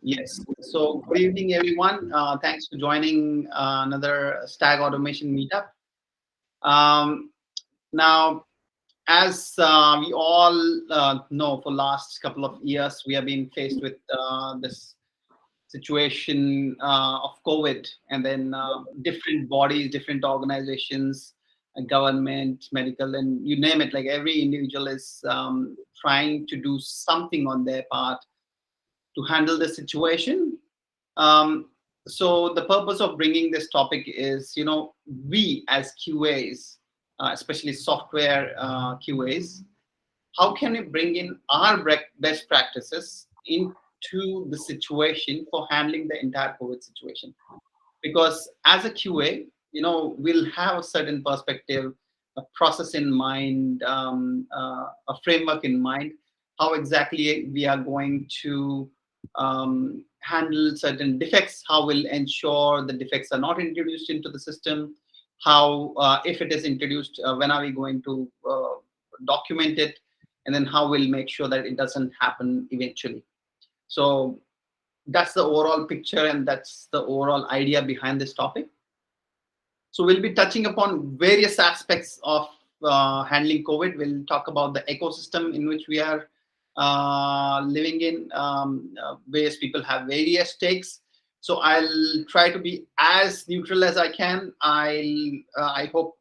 Yes. So good evening, everyone. Thanks for joining another STAG automation meetup. Um, Now, as we all know, for last couple of years, we have been faced with this situation of COVID, and then different bodies, different organizations, government, medical, and you name it. Like every individual is trying to do something on their part to handle the situation. Um, so the purpose of bringing this topic is, we as QAs, especially software QAs, how can we bring in our best practices into the situation for handling the entire COVID situation? Because as a QA, we'll have a certain perspective, a process in mind, a framework in mind, how exactly we are going to handle certain defects, how we'll ensure the defects are not introduced into the system, how, if it is introduced, when are we going to document it, and then how we'll make sure that it doesn't happen eventually. So that's the overall picture, and that's the overall idea behind this topic. So we'll be touching upon various aspects of handling COVID. We'll talk about the ecosystem in which we are living in. Various people have various stakes. So I'll try to be as neutral as I can. I hope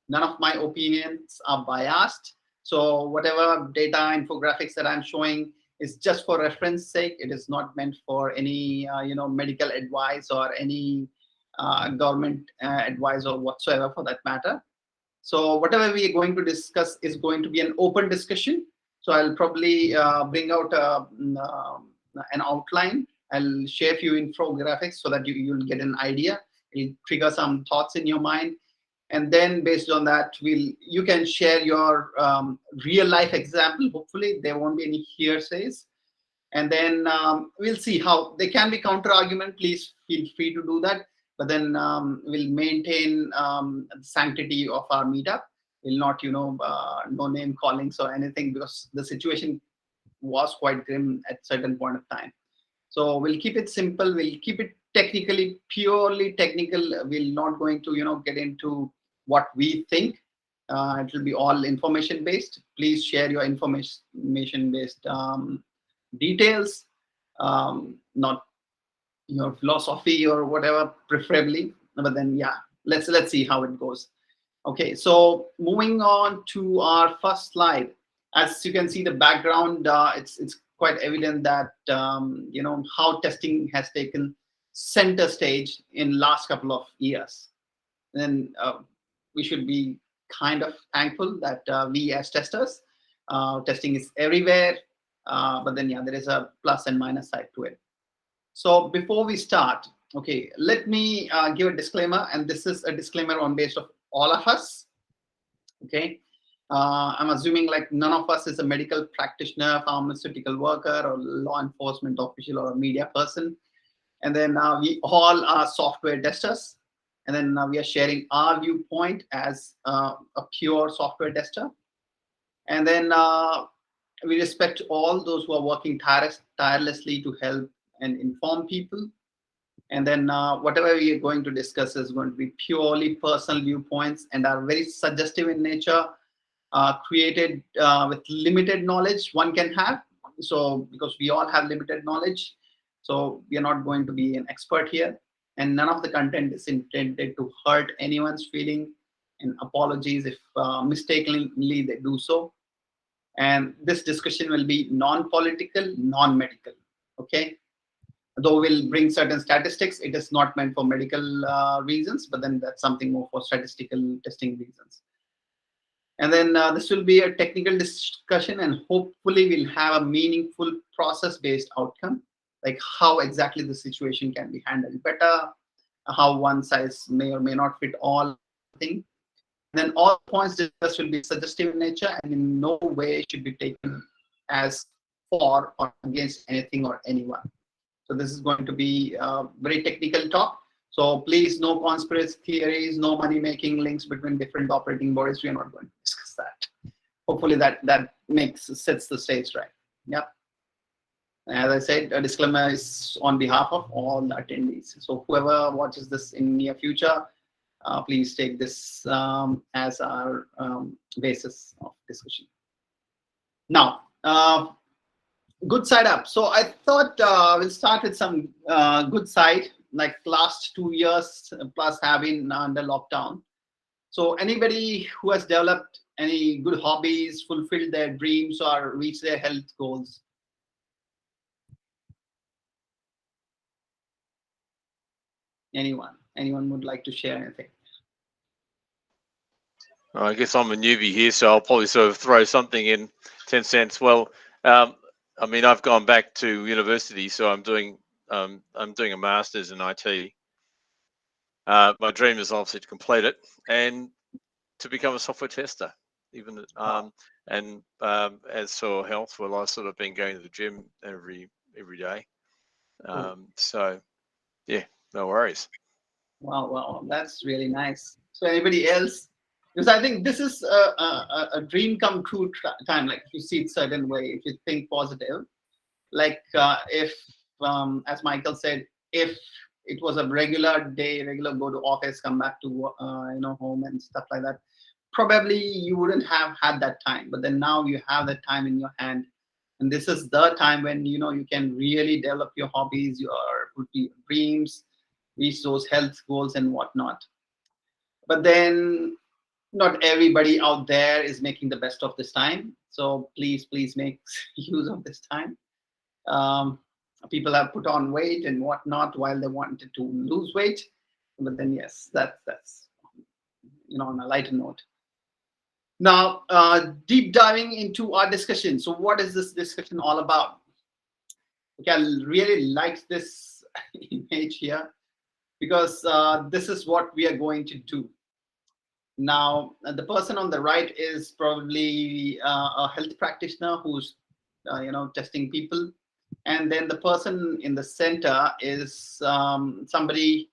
none of my opinions are biased. So whatever data infographics that I'm showing is just for reference sake. It is not meant for any medical advice or any government advice or whatsoever for that matter. So whatever we are going to discuss is going to be an open discussion. So I'll probably bring out an outline. I'll share a few infographics so that you'll get an idea. It'll trigger some thoughts in your mind. And then based on that, you can share your real life example. Hopefully there won't be any hearsays. And then we'll see how they can be counter argument. Please feel free to do that. But then we'll maintain the sanctity of our meetup. We'll not, no name callings or anything, because the situation was quite grim at certain point of time. So we'll keep it simple. We'll keep it technically, purely technical. We're not going to, get into what we think. It will be all information based. Please share your information based details, not your philosophy or whatever, preferably. But then, yeah, let's see how it goes. Okay, so moving on to our first slide. As you can see, the background, it's quite evident that how testing has taken center stage in last couple of years. And we should be kind of thankful that we as testers, testing is everywhere. But then, yeah, there is a plus and minus side to it. So before we start, okay, let me give a disclaimer, and this is a disclaimer on base of all of us. Okay, I'm assuming like none of us is a medical practitioner, pharmaceutical worker, or law enforcement official, or a media person. And then we all are software testers. And then we are sharing our viewpoint as a pure software tester. And then we respect all those who are working tirelessly to help and inform people. And then whatever we are going to discuss is going to be purely personal viewpoints and are very suggestive in nature, created with limited knowledge one can have. So because we all have limited knowledge, so we are not going to be an expert here. And none of the content is intended to hurt anyone's feeling. And apologies if mistakenly they do so. And this discussion will be non-political, non-medical. Okay. Though we'll bring certain statistics, it is not meant for medical reasons, but then that's something more for statistical testing reasons. And then this will be a technical discussion, and hopefully we'll have a meaningful process-based outcome, like how exactly the situation can be handled better, how one size may or may not fit all thing. Then all points discussed will be suggestive in nature and in no way should be taken as for or against anything or anyone. So this is going to be a very technical talk. So please, no conspiracy theories, no money-making links between different operating bodies. We are not going to discuss that. Hopefully that sets the stage right. Yeah. As I said, a disclaimer is on behalf of all the attendees. So whoever watches this in near future, please take this as our basis of discussion. Now, good side up. So I thought we'll start with some good side, like last 2 years plus have been under lockdown. So anybody who has developed any good hobbies, fulfilled their dreams, or reached their health goals? Anyone would like to share anything? I guess I'm a newbie here, so I'll probably sort of throw something in 10 cents. Well, I mean, I've gone back to university, so I'm doing a master's in IT. My dream is obviously to complete it and to become a software tester. Even and as for health, well, I've sort of been going to the gym every day. So yeah, no worries. Wow, that's really nice. So anybody else? Because I think this is a dream come true time. Like if you see it certain way, if you think positive, like if as Michael said, if it was a regular day, regular go to office, come back to home and stuff like that, probably you wouldn't have had that time. But then now you have that time in your hand, and this is the time when you can really develop your hobbies, your dreams, reach those health goals and whatnot. But then not everybody out there is making the best of this time. So please make use of this time. People have put on weight and whatnot while they wanted to lose weight. But then yes, that's on a lighter note. Now, deep diving into our discussion. So what is this discussion all about? Okay, I really like this image here, because this is what we are going to do. Now, the person on the right is probably a health practitioner who's, testing people. And then the person in the center is somebody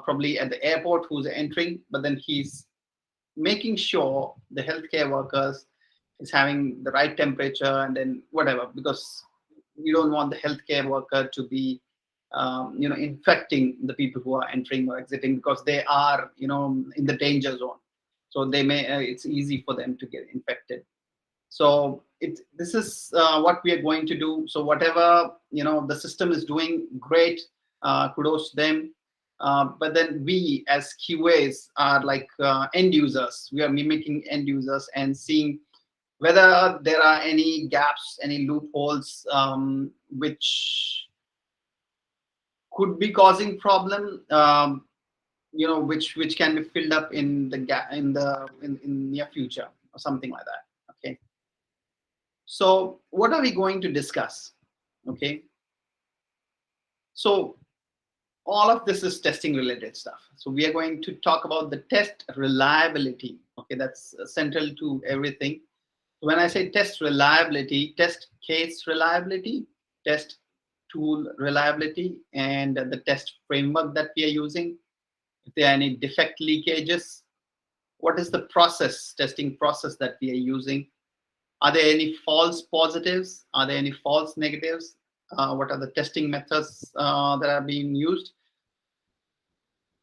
probably at the airport who's entering, but then he's making sure the healthcare workers is having the right temperature and then whatever, because you don't want the healthcare worker to be infecting the people who are entering or exiting, because they are in the danger zone, so they may it's easy for them to get infected. So this is what we are going to do. So whatever the system is doing, great, kudos to them. But then we as QAs are like end users. We are mimicking end users and seeing whether there are any gaps, any loopholes which could be causing problem, which can be filled up in the gap in near future or something like that. Okay. So what are we going to discuss? Okay. So all of this is testing related stuff. So we are going to talk about the test reliability. Okay, that's central to everything. When I say test reliability, test case reliability, test tool reliability, and the test framework that we are using. If there are any defect leakages, what is the testing process that we are using? Are there any false positives? Are there any false negatives? What are the testing methods that are being used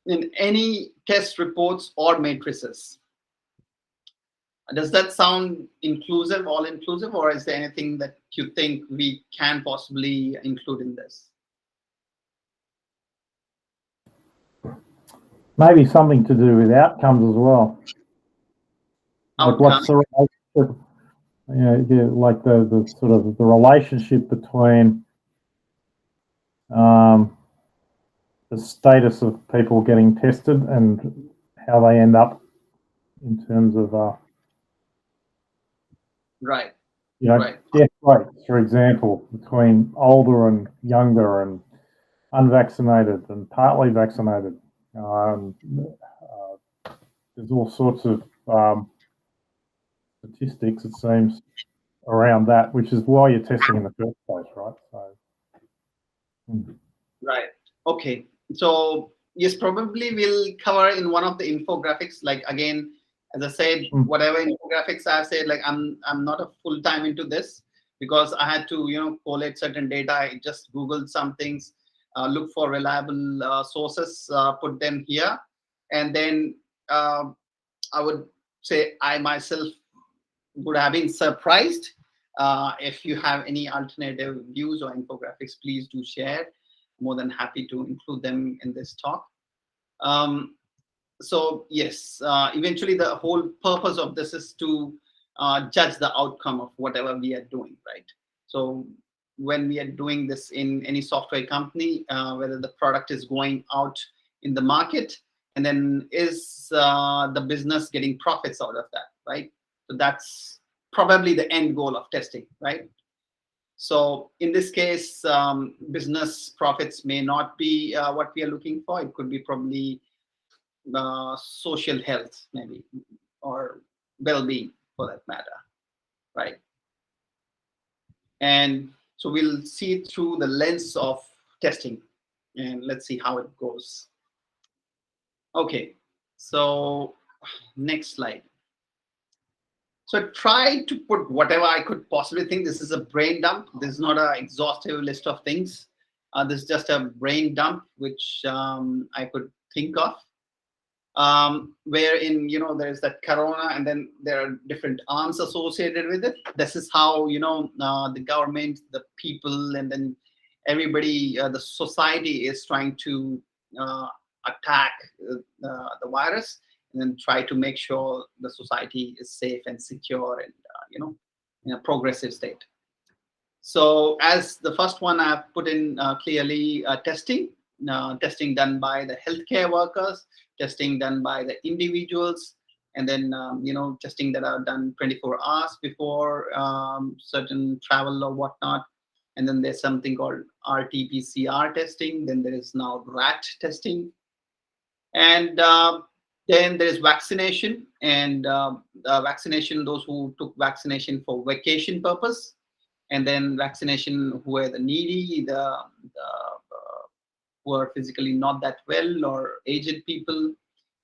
in any test reports or matrices? Does that sound inclusive, all inclusive, or is there anything that you think we can possibly include in this? Maybe something to do with outcomes as well. Like what's the relationship? Like the sort of the relationship between the status of people getting tested and how they end up in terms of right. Death rates, for example, between older and younger and unvaccinated and partly vaccinated. There's all sorts of statistics, it seems, around that, which is why you're testing in the first place, right? So, Right. Okay. So yes, probably we'll cover in one of the infographics. Like again, as I said, whatever infographics I've said, like I'm not a full time into this, because I had to collate certain data. I just Googled some things, look for reliable sources, put them here, and then I would say I myself would have been surprised. If you have any alternative views or infographics, please do share. More than happy to include them in this talk. So yes, eventually the whole purpose of this is to judge the outcome of whatever we are doing, right? So when we are doing this in any software company, whether the product is going out in the market, and then is the business getting profits out of that, right? So that's probably the end goal of testing, right? So in this case, business profits may not be what we are looking for. It could be probably social health, maybe, or well-being for that matter, right? And so we'll see it through the lens of testing, and let's see how it goes. Okay, so next slide. So I tried to put whatever I could possibly think. This is a brain dump. This is not an exhaustive list of things. This is just a brain dump which I could think of. Wherein there's that corona, and then there are different arms associated with it. This is how the government, the people, and then everybody, the society is trying to attack the virus, and then try to make sure the society is safe and secure and in a progressive state. So as the first one, I've put in clearly testing done by the healthcare workers, testing done by the individuals, and then testing that are done 24 hours before certain travel or whatnot. And then there's something called RT-PCR testing. Then there is now rat testing, and then there's vaccination, and vaccination, those who took vaccination for vacation purpose, and then vaccination who are the needy, the who are physically not that well, or aged people.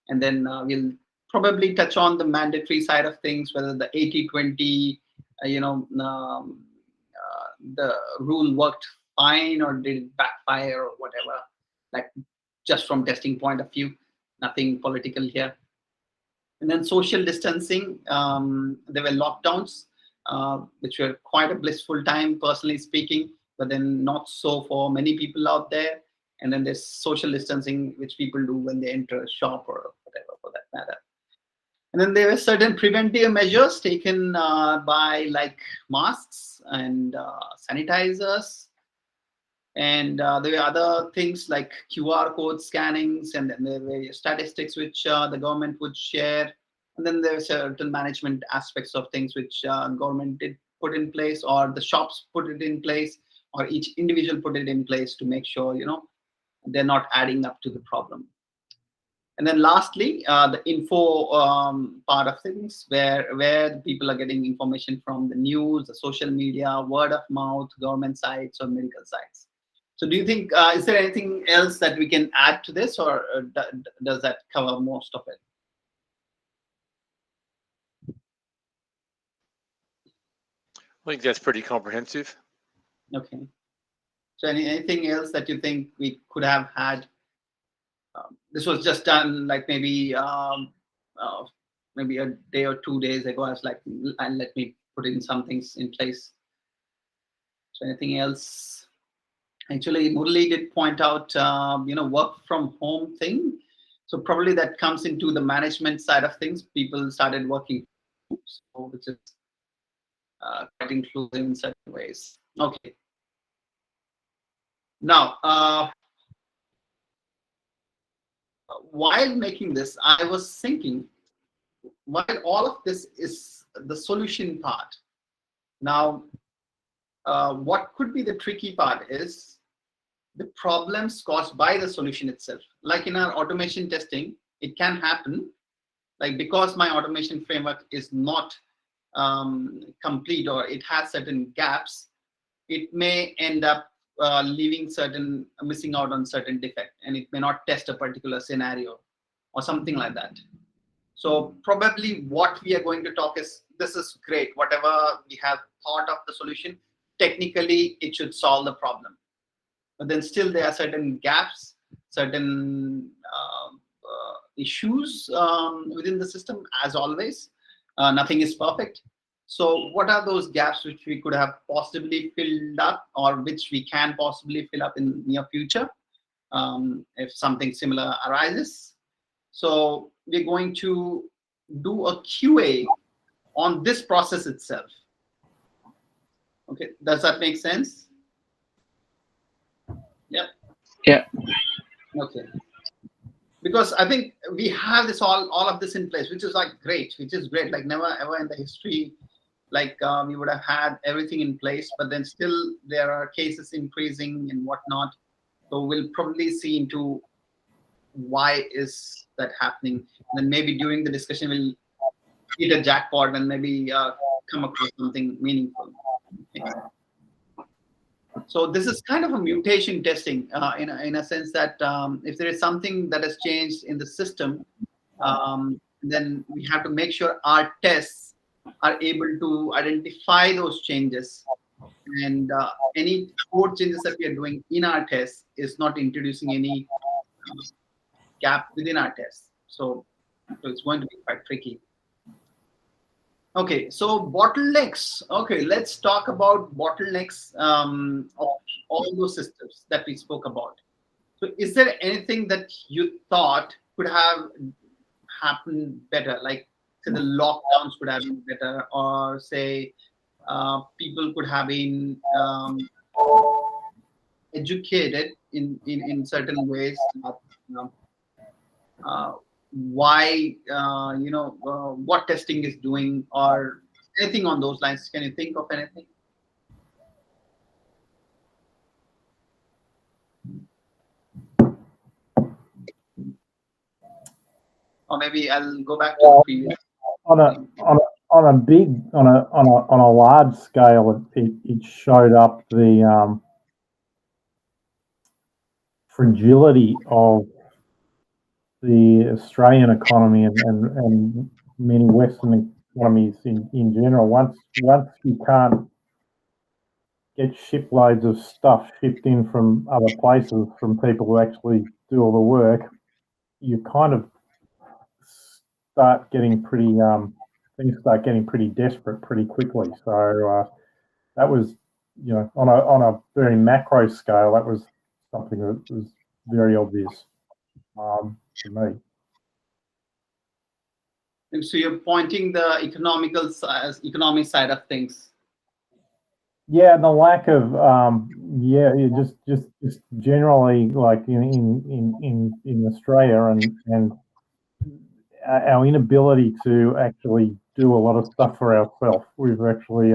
And then we'll probably touch on the mandatory side of things, whether the 80-20, the rule worked fine or did it backfire or whatever, like just from testing point of view, nothing political here. And then social distancing, there were lockdowns, which were quite a blissful time, personally speaking, but then not so for many people out there. And then there's social distancing, which people do when they enter a shop or whatever, for that matter. And then there were certain preventive measures taken by, like, masks and sanitizers. And there were other things like QR code scannings, and then there were statistics which the government would share. And then there were certain management aspects of things which government did put in place, or the shops put it in place, or each individual put it in place to make sure they're not adding up to the problem. And then lastly, the info part of things, where the people are getting information from the news, the social media, word of mouth, government sites, or medical sites. So do you think, is there anything else that we can add to this, or does that cover most of it? I think that's pretty comprehensive. Okay. So anything else that you think we could have had? This was just done like maybe a day or 2 days ago. I was like, and let me put in some things in place. So anything else? Actually, Murali did point out, work from home thing. So probably that comes into the management side of things. People started working, which is quite inclusive in certain ways. Okay. Now, while making this, I was thinking, while all of this is the solution part, now, what could be the tricky part is the problems caused by the solution itself. Like in our automation testing, it can happen, like because my automation framework is not complete, or it has certain gaps, it may end up missing out on certain defect, and it may not test a particular scenario or something like that. So probably what we are going to talk is, this is great, whatever we have thought of the solution, technically it should solve the problem. But then still there are certain gaps, certain issues within the system, as always. Nothing is perfect. So what are those gaps which we could have possibly filled up, or which we can possibly fill up in near future if something similar arises? So we're going to do a QA on this process itself. Okay, does that make sense? Yeah. Yeah. Okay. Because I think we have this all of this in place, which is like great, like never ever in the history, like we would have had everything in place, but then still there are cases increasing and whatnot. So we'll probably see into why is that happening. And then maybe during the discussion we'll hit a jackpot and maybe come across something meaningful. Okay. So this is kind of a mutation testing in a sense that if there is something that has changed in the system, then we have to make sure our tests are able to identify those changes, and any code changes that we are doing in our tests is not introducing any gap within our tests. So it's going to be quite tricky. Okay, so bottlenecks. Okay, let's talk about bottlenecks of all those systems that we spoke about. So is there anything that you thought could have happened better, like say the lockdowns could have been better, or say people could have been educated in certain ways? Why what testing is doing, or anything on those lines? Can you think of anything? Or maybe I'll go back to the previous. On a large scale, it showed up the fragility of the Australian economy and many Western economies in general. Once you can't get shiploads of stuff shipped in from other places from people who actually do all the work, you kind of start getting pretty things start getting pretty desperate pretty quickly. So that was, on a very macro scale, that was something that was very obvious to me. And so you're pointing the economic side of things. Yeah, the lack of just generally, like in Australia and our inability to actually do a lot of stuff for ourselves. We've actually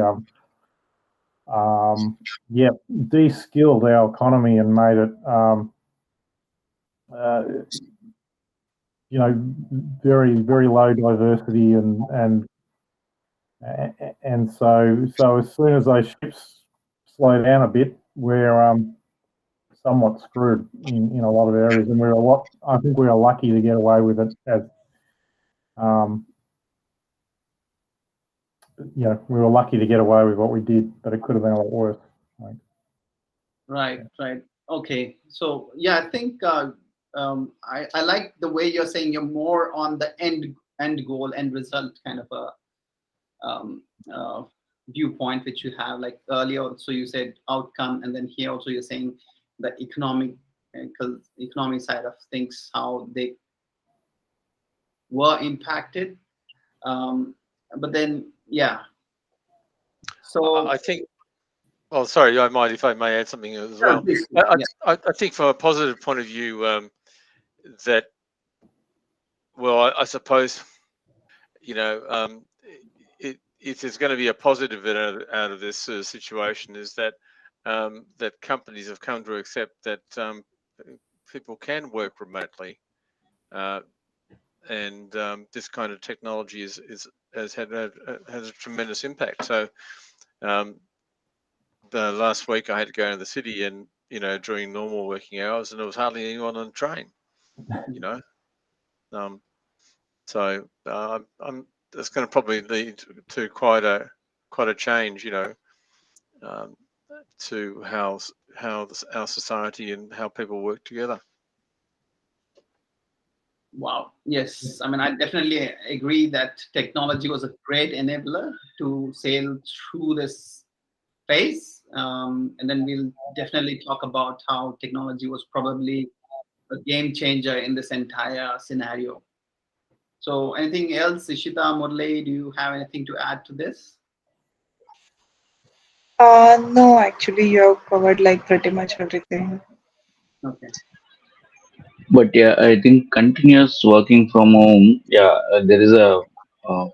de-skilled our economy and made it very, very low diversity and so as soon as those ships slow down a bit, we're somewhat screwed in a lot of areas, and I think we are lucky to get away with it as we were lucky to get away with what we did, but it could have been a lot worse. Right. Okay. So yeah, I think I like the way you're saying you're more on the end goal, end result kind of a viewpoint, which you have. Like earlier also you said outcome, and then here also you're saying the economic side of things, how they were impacted. But then so I think. Oh, sorry, I might, if I may add something as well. Please, I think from a positive point of view, that, well, I suppose, if there's going to be a positive out of this situation, is that that companies have come to accept that people can work remotely, and this kind of technology has had a tremendous impact. So the last week I had to go into the city, and during normal working hours, and there was hardly anyone on the train. So that's going to probably lead to quite a change. to how our society and how people work together. Wow. Yes. I mean, I definitely agree that technology was a great enabler to sail through this phase. And then we'll definitely talk about how technology was probably a game changer in this entire scenario. So, anything else, Ishita, Murli, do you have anything to add to this? No, actually, you have covered like pretty much everything. Okay. But yeah, I think continuous working from home, yeah, there is a,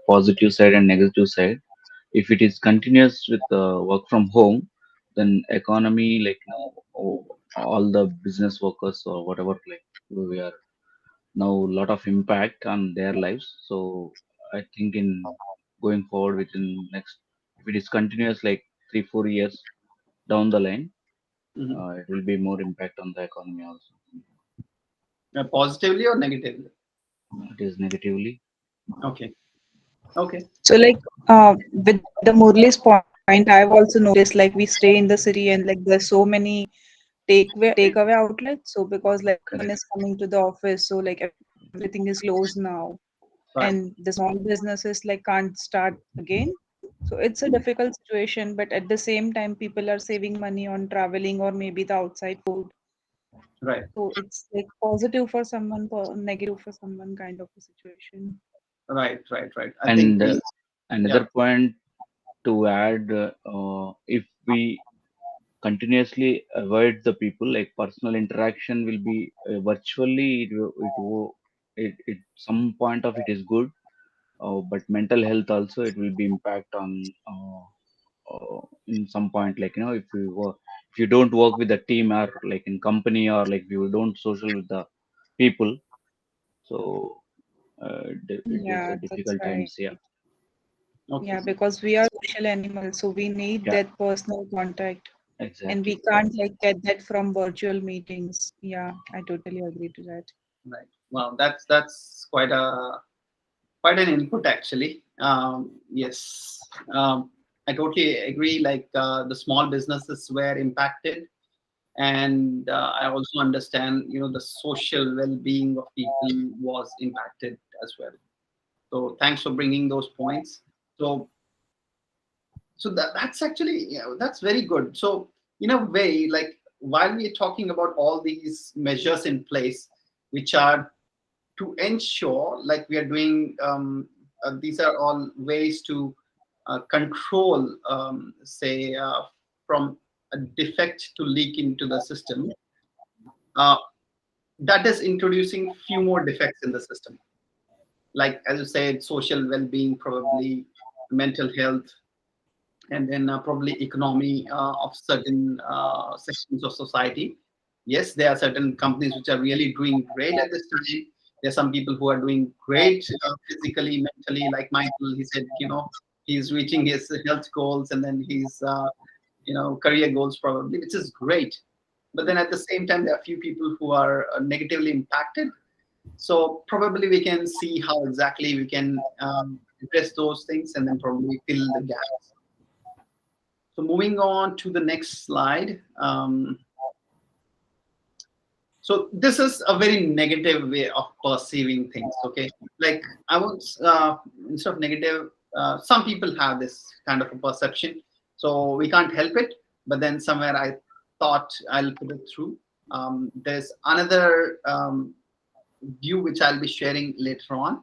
positive side and negative side. If it is continuous with work from home, then economy, like all the business workers or whatever, like we are now a lot of impact on their lives. So I think in going forward within next, if it is continuous like 3 4 years down the line, Mhm. it will be more impact on the economy also. Positively or negatively? It is negatively. Okay. Okay. So like with the Murli's point, I've also noticed like we stay in the city and like there's so many takeaway outlets. So because like no one Correct. is coming to the office, so like everything is closed now, Right. and the small businesses like can't start again. So it's a difficult situation, but at the same time, people are saving money on traveling or maybe the outside food. Right. So it's like positive for someone, negative for someone kind of a situation. Right. Right. Right. I think And we, yeah. another point to add, if we continuously avoid the people, like personal interaction will be virtually, it some point of it is good, but mental health also it will be impact on, in some point, like if you work, if you don't work with the team or like in company, or like if you don't social with the people, so it is Yeah, a that's difficult right. times. Yeah. Okay. Yeah, because we are social animals, so we need Yeah, that personal contact, and we exactly. can't like get that from virtual meetings. Yeah, I totally agree to that. Right. Well, that's quite an input actually. Yes. I totally agree. Like the small businesses were impacted, and I also understand, the social well-being of people was impacted as well. So thanks for bringing those points. So that's actually, that's very good. So in a way, like while we're talking about all these measures in place, which are to ensure like we are doing, these are all ways to control, say, from a defect to leak into the system, uh, that is introducing few more defects in the system, like as you said, social well-being, probably mental health, and then probably economy of certain sections of society. Yes, there are certain companies which are really doing great at this time. There are some people who are doing great physically, mentally, like Michael. He said, he's reaching his health goals, and then his career goals probably, which is great. But then at the same time, there are a few people who are negatively impacted. So probably we can see how exactly we can address those things, and then probably fill the gaps. So moving on to the next slide. So this is a very negative way of perceiving things. Okay, like I was, instead of negative, some people have this kind of a perception. So we can't help it. But then somewhere I thought I'll put it through. There's another view which I'll be sharing later on.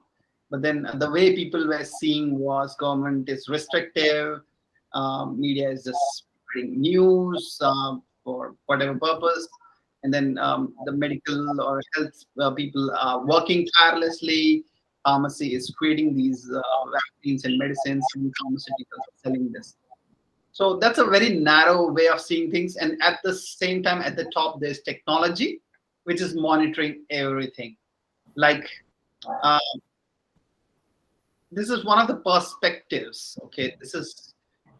But then the way people were seeing was government is restrictive, media is just spreading news for whatever purpose, and then the medical or health people are working tirelessly. Pharmacy is creating these vaccines and medicines, and pharmaceuticals are selling this. So that's a very narrow way of seeing things. And at the same time, at the top, there's technology, which is monitoring everything. Like uh, this is one of the perspectives. Okay, this is,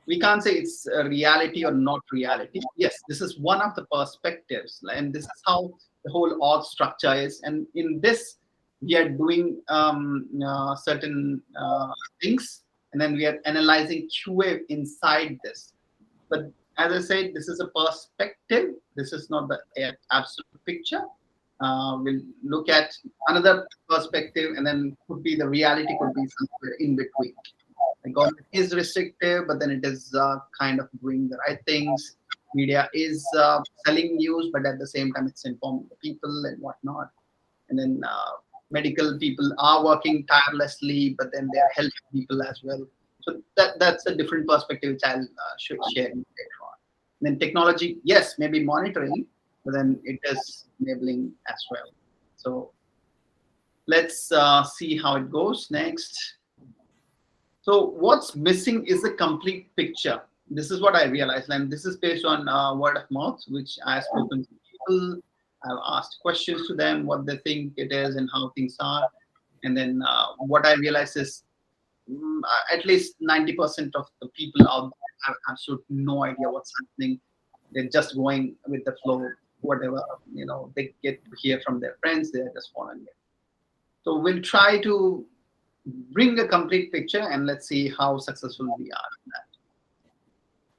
we can't say it's a reality or not reality. Yes, this is one of the perspectives, and this is how the whole org structure is. And in this, we are doing certain things, and then we are analyzing QA inside this. But as I said, this is a perspective. This is not the absolute picture. We'll look at another perspective, and then could be the reality could be somewhere in between. The government is restrictive, but then it is kind of doing the right things. Media is selling news, but at the same time, it's informing the people and whatnot. And then medical people are working tirelessly, but then they are helping people as well. So that's a different perspective which I'll share later on. And then technology, yes, maybe monitoring, but then it is enabling as well. So let's see how it goes next. So what's missing is a complete picture. This is what I realized, and this is based on word of mouth, which I've spoken to people. I've asked questions to them, what they think it is and how things are. And then what I realized is at least 90% of the people out there have absolutely no idea what's happening. They're just going with the flow, whatever, they get to hear from their friends, they're just following it. So we'll try to bring a complete picture, and let's see how successful we are in that.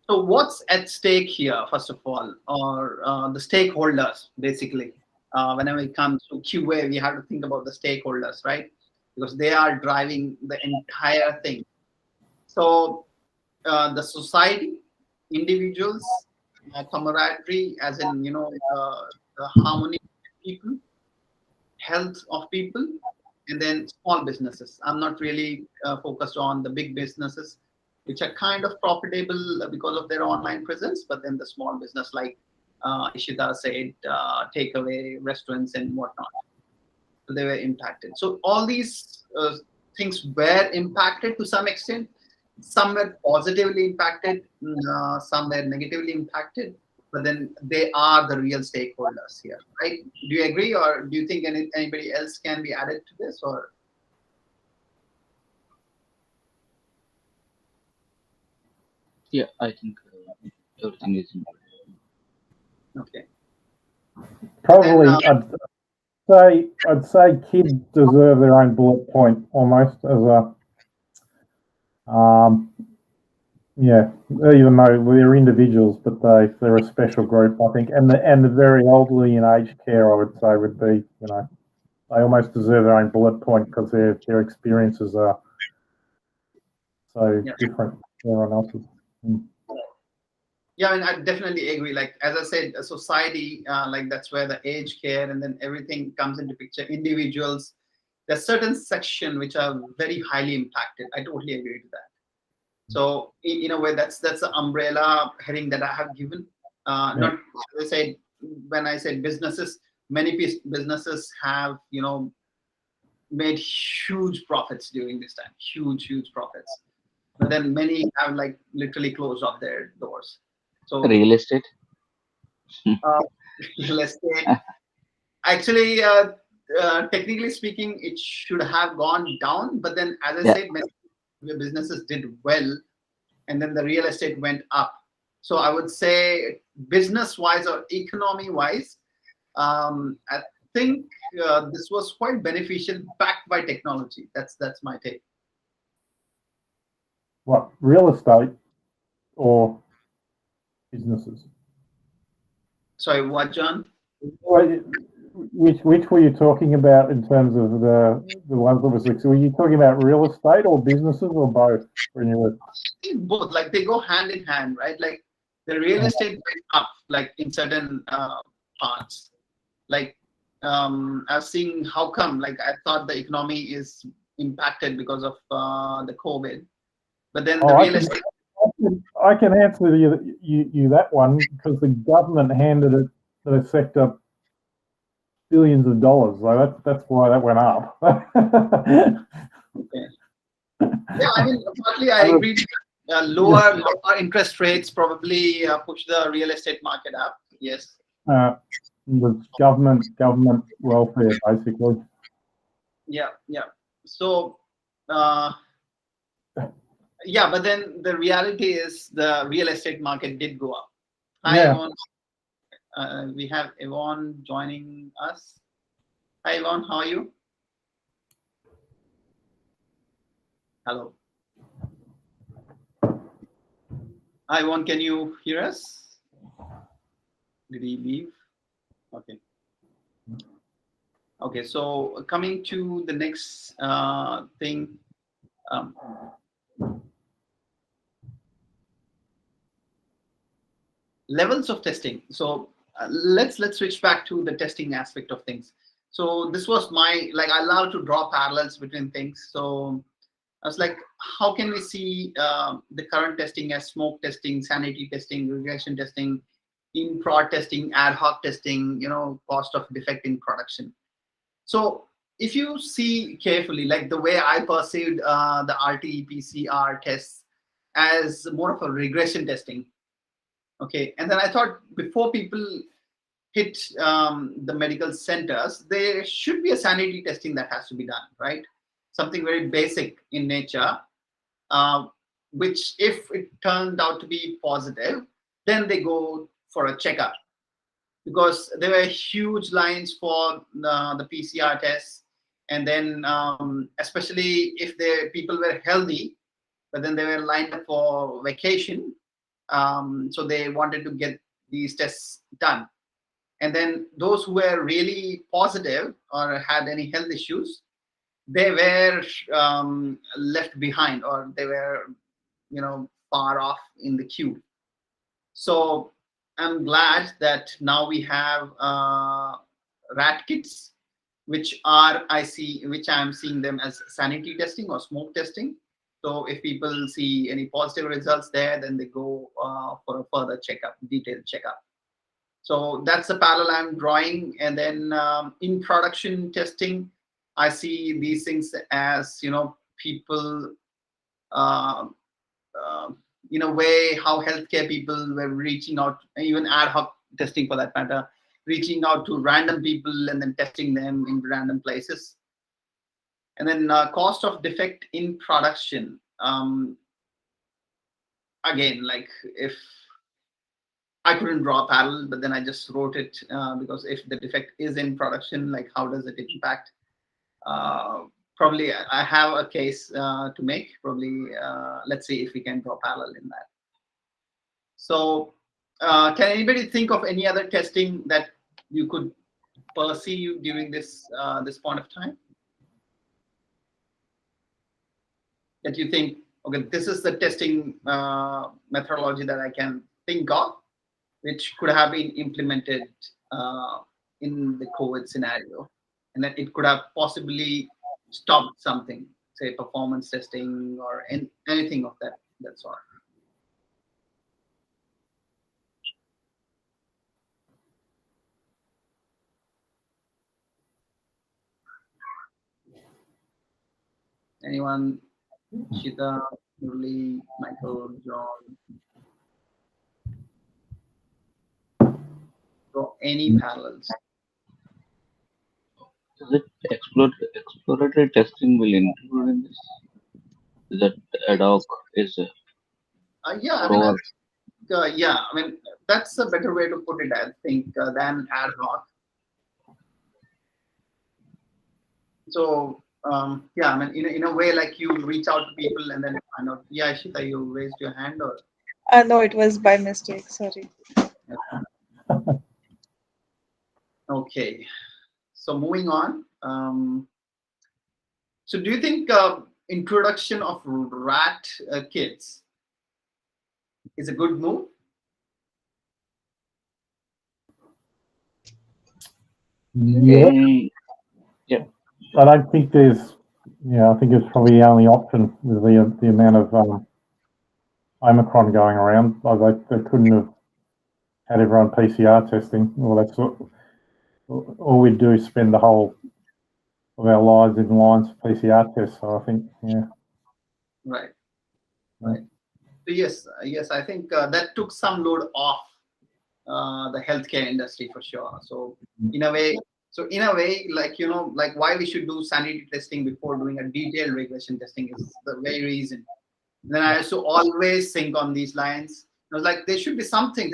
So what's at stake here, first of all, or the stakeholders, basically. Whenever it comes to QA, we have to think about the stakeholders, right? Because they are driving the entire thing. So the society, individuals, camaraderie, as in, the harmony of people, health of people, and then small businesses. I'm not really focused on the big businesses, which are kind of profitable because of their online presence, but then the small business, like Ishita said, takeaway restaurants and whatnot, so they were impacted. So all these things were impacted to some extent. Some were positively impacted, some were negatively impacted, but then they are the real stakeholders here, right? Do you agree, or do you think anybody else can be added to this, or? Yeah, I think everything is important. Okay. Probably, Then, I'd say kids deserve their own bullet point almost as a, yeah, even though they're individuals, but they're a special group, I think, and the very elderly in aged care, I would say, would be, they almost deserve their own bullet point because their experiences are so different from everyone else's. Yeah, I mean, I definitely agree. Like, as I said, a society, like that's where the aged care and then everything comes into picture. Individuals, there's certain section which are very highly impacted. I totally agree to that. So in a way, that's the umbrella heading that I have given. Not, as I said, when I said businesses, many businesses have, made huge profits during this time, huge profits. But then many have like literally closed off their doors. So Real estate. real estate, actually, technically speaking, it should have gone down. But then, as I said, many businesses did well, and then the real estate went up. So I would say, business-wise or economy-wise, I think this was quite beneficial, backed by technology. That's my take. What, real estate or businesses? Sorry, what, John? Which were you talking about in terms of the ones that was like? So were you talking about real estate or businesses or both? When you were both, like they go hand in hand, right? Like the real estate went up, like in certain parts. Like I've seen how come. Like I thought the economy is impacted because of the COVID, but then the real estate. I can answer you that one because the government handed it to the sector billions of dollars. So that's why that went up. Okay. Yeah, I mean, partly I agree. Lower interest rates probably push the real estate market up. Yes. The government welfare, basically. Yeah. So, yeah, but then the reality is the real estate market did go up. Hi, Yvonne. We have Yvonne joining us. Hi, Yvonne. How are you? Hello. Ivan, can you hear us? Did he leave? Okay. Okay, so coming to the next thing, um, levels of testing. So let's switch back to the testing aspect of things. So this was my, like, I love to draw parallels between things. So I was like, how can we see the current testing as smoke testing, sanity testing, regression testing, in prod testing, ad hoc testing, cost of defect in production. So if you see carefully, like the way I perceived the RT-PCR tests as more of a regression testing. Okay, and then I thought before people hit the medical centers, there should be a sanity testing that has to be done, right? Something very basic in nature, which if it turned out to be positive, then they go for a checkup, because there were huge lines for the PCR tests. And then especially if the people were healthy, but then they were lined up for vacation, so they wanted to get these tests done. And then those who were really positive or had any health issues, they were left behind, or they were far off in the queue. So I'm glad that now we have rat kits, which I'm seeing them as sanity testing or smoke testing. So if people see any positive results there, then they go for a further checkup, detailed checkup. So that's the parallel I'm drawing. And then in production testing, I see these things as, people, in a way, how healthcare people were reaching out, even ad hoc testing for that matter, reaching out to random people and then testing them in random places. And then cost of defect in production. Again, like, if I couldn't draw a parallel, but then I just wrote it because if the defect is in production, like, how does it impact? Probably I have a case to make. Probably let's see if we can draw parallel in that. So can anybody think of any other testing that you could perceive during this point of time, that you think, okay, this is the testing methodology that I can think of, which could have been implemented in the COVID scenario, and that it could have possibly stopped something, say performance testing or anything of that sort? Anyone? Shita, Murli, Michael, John. So any parallels? Is it exploratory testing will include in this? Is that ad hoc is Yeah, I mean, yeah, I mean, that's a better way to put it, I think, than ad hoc. So yeah, I mean, in a way, like, you reach out to people and then find out. Yeah, Shita, you raised your hand, or? No, it was by mistake. Sorry. Okay, so moving on. So do you think introduction of rat kits is a good move? Yeah, yeah. I don't think there's. Yeah, I think it's probably the only option with the amount of Omicron going around. Like, they couldn't have had everyone PCR testing. Well, that's what all we'd do is spend the whole of our lives in lines for PCR tests. So I think, yeah. Right. Right. So yes, I think that took some load off the healthcare industry for sure. So in a way, like, like, why we should do sanity testing before doing a detailed regression testing is the very reason. And then I also always think on these lines. I was like, there should be something.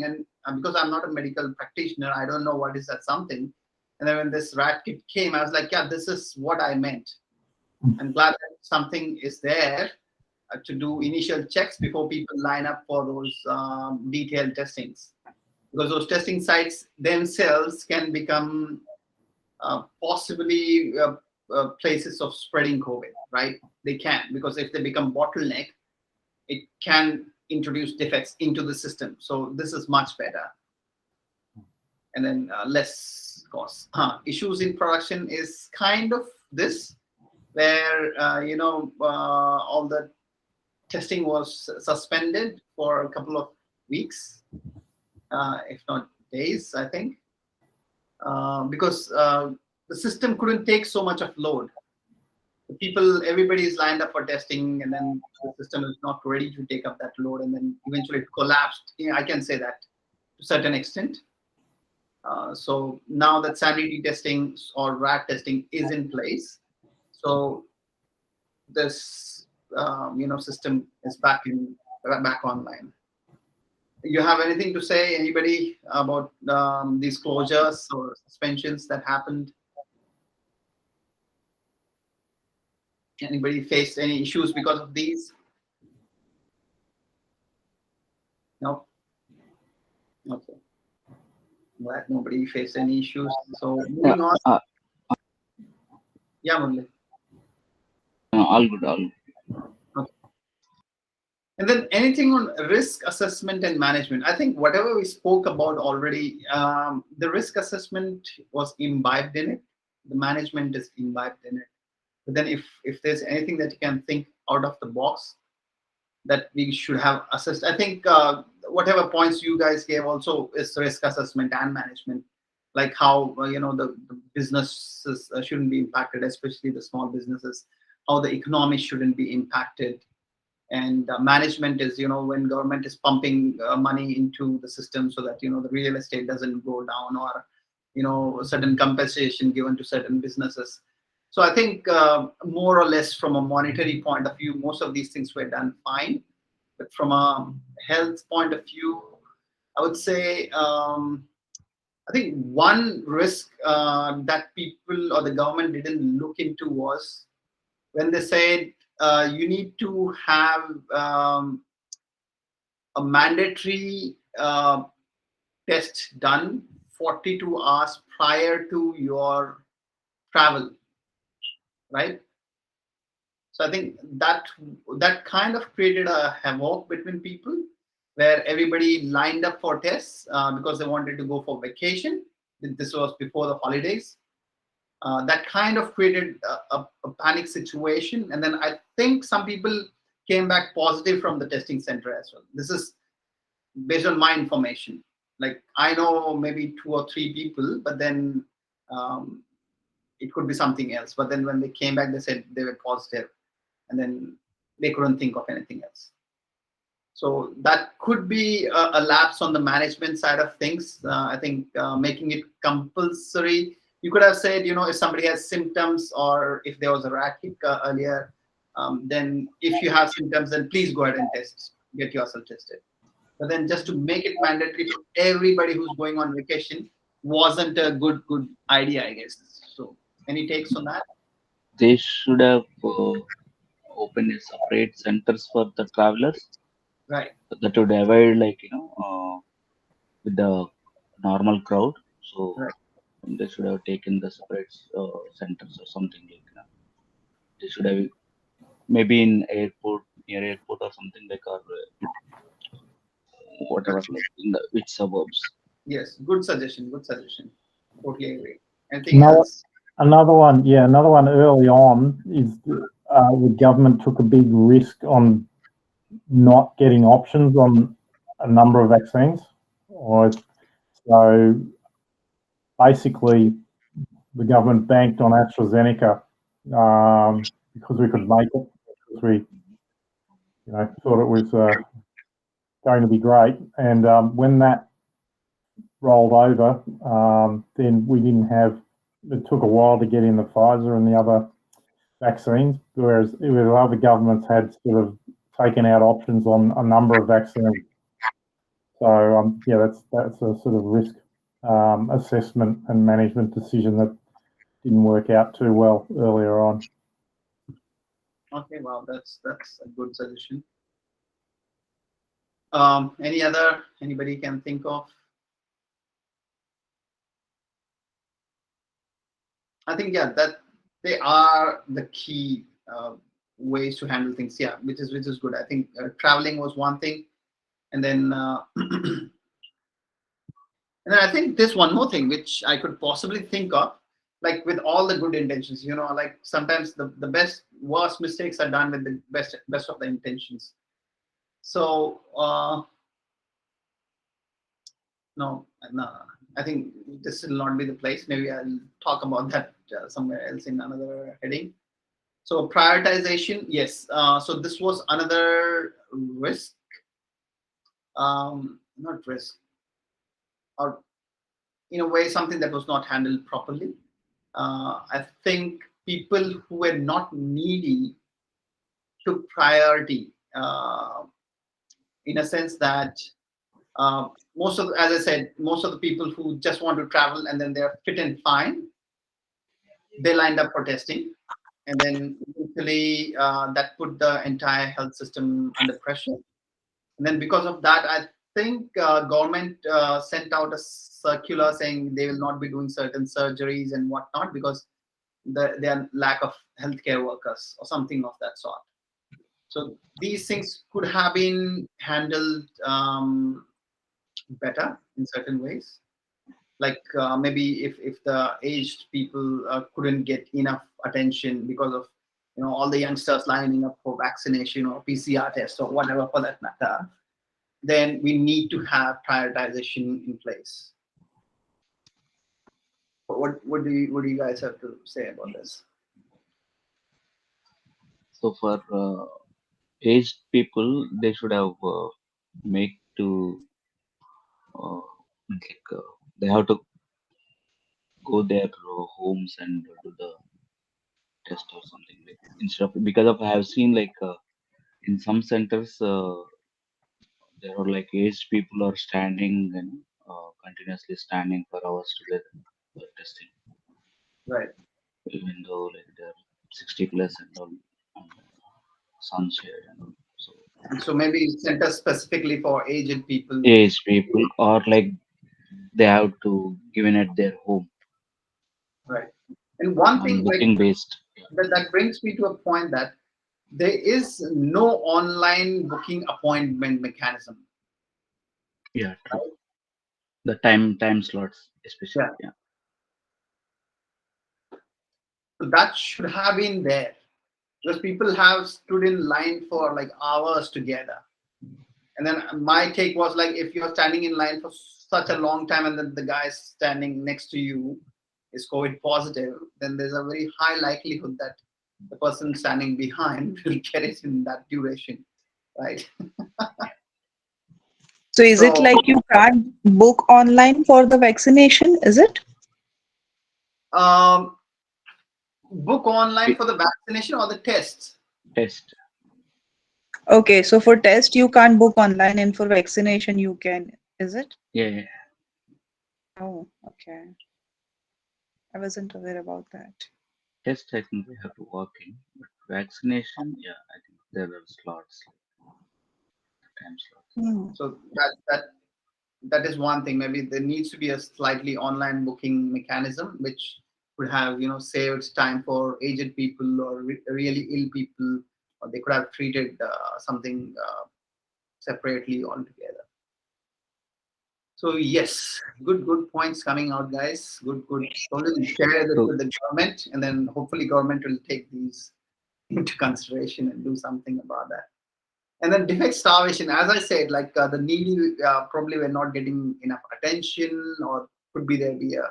And because I'm not a medical practitioner, I don't know what is that something. And then when this rat kit came, I was like, yeah, this is what I meant. I'm glad that something is there. to do initial checks before people line up for those detailed testings, because those testing sites themselves can become possibly places of spreading COVID, right? They can, because if they become bottleneck, it can introduce defects into the system. So this is much better. And then less cost. Issues in production is kind of this, where all the testing was suspended for a couple of weeks, if not days, I think, because the system couldn't take so much of load. Everybody is lined up for testing, and then the system is not ready to take up that load, and then eventually it collapsed. I can say that to a certain extent. So now that sanity testing or rat testing is in place, so this system is back online. You have anything to say, anybody, about these closures or suspensions that happened? Anybody faced any issues because of these? No. Okay. Glad nobody faced any issues. So moving on. Yeah, Murli. All good, all good. Okay. And then anything on risk assessment and management. I think whatever we spoke about already, the risk assessment was imbibed in it. The management is imbibed in it. But then if there's anything that you can think out of the box that we should have assessed, I think whatever points you guys gave also is risk assessment and management, like how the businesses shouldn't be impacted, especially the small businesses, how the economy shouldn't be impacted. And management is, when government is pumping money into the system so that, the real estate doesn't go down, or, certain compensation given to certain businesses. So I think more or less from a monetary point of view, most of these things were done fine. But from a health point of view, I would say, I think one risk that people or the government didn't look into was when they said you need to have a mandatory test done 42 hours prior to your travel, right? So I think that kind of created a havoc between people, where everybody lined up for tests because they wanted to go for vacation. This was before the holidays. That kind of created a panic situation. And then I think some people came back positive from the testing center as well. This is based on my information. Like, I know maybe 2 or 3 people, but then it could be something else. But then when they came back, they said they were positive, and then they couldn't think of anything else. So that could be a lapse on the management side of things. I think making it compulsory. You could have said, if somebody has symptoms, or if there was a rat kick earlier, then if you have symptoms, then please go ahead and get yourself tested. But then just to make it mandatory for everybody who's going on vacation wasn't a good idea, I guess. So any takes on that? They should have opened a separate centers for the travelers. Right. That would avoid, with the normal crowd. So right. They should have taken the separate centers or something like that. They should have maybe in near airport or something like, or whatever, like in the which suburbs. Yes, good suggestion. Totally agree. Anything else? Another one early on is the government took a big risk on not getting options on a number of vaccines. So basically, the government banked on AstraZeneca because we could make it, because we thought it was going to be great. And when that rolled over, then we didn't have. It took a while to get in the Pfizer and the other vaccines, whereas other governments had sort of taken out options on a number of vaccines. So that's a sort of risk assessment and management decision that didn't work out too well earlier on. Okay, wow, that's a good suggestion. Anybody can think of? I think yeah, that they are the key ways to handle things. Yeah, which is good. I think traveling was one thing, and then and I think there's one more thing which I could possibly think of, like with all the good intentions. Like sometimes the best worst mistakes are done with the best of the intentions. So no, I think this will not be the place. Maybe I'll talk about that somewhere else in another heading. So prioritization, yes. So this was another risk, not risk, or in a way something that was not handled properly. I think people who were not needy took priority, in a sense that as I said, most of the people who just want to travel and then they're fit and fine, they lined up for testing, and then eventually that put the entire health system under pressure. And then because of that, I think government sent out a circular saying they will not be doing certain surgeries and whatnot because their lack of healthcare workers or something of that sort. So these things could have been handled better in certain ways. Like maybe if the aged people couldn't get enough attention because of all the youngsters lining up for vaccination or PCR test or whatever for that matter, then we need to have prioritization in place. What do you guys have to say about this? So for aged people, they should have make to like they have to go their homes and do the test or something like instead of because of I have seen like in some centers there are like aged people are standing and continuously standing for hours together for testing, Right. even though like they're 60 plus and all and sunshade and all. So So maybe center specifically for aged people. aged people or like they have to given at their home Right. And one on thing like booking based. that brings me to a point that there is no online booking appointment mechanism. Yeah, true. The time slots especially. Yeah. Yeah. So that should have been there because people have stood in line for like hours together. And then my take was like, if you're standing in line for such a long time and then the guy standing next to you is COVID positive, then there's a very high likelihood that the person standing behind will get it in that duration, right? So is it So like you can't book online for the vaccination? Is it? um, book online We for the vaccination or the tests. test. Okay, so for test you can't book online and for vaccination you can. Is it? Yeah, yeah. Oh, okay. I wasn't aware about that. Test I think we have to walk in. But vaccination, yeah, I think there are slots, like time slots. Hmm. So that is one thing. Maybe there needs to be a slightly online booking mechanism which would have saved time for aged people or really ill people, or they could have treated something separately altogether. So yes, good points coming out, guys. Good. So we'll share this So with the government, and then hopefully government will take these into consideration and do something about that. And then defect starvation, as I said, like the needy probably were not getting enough attention, or could be there be a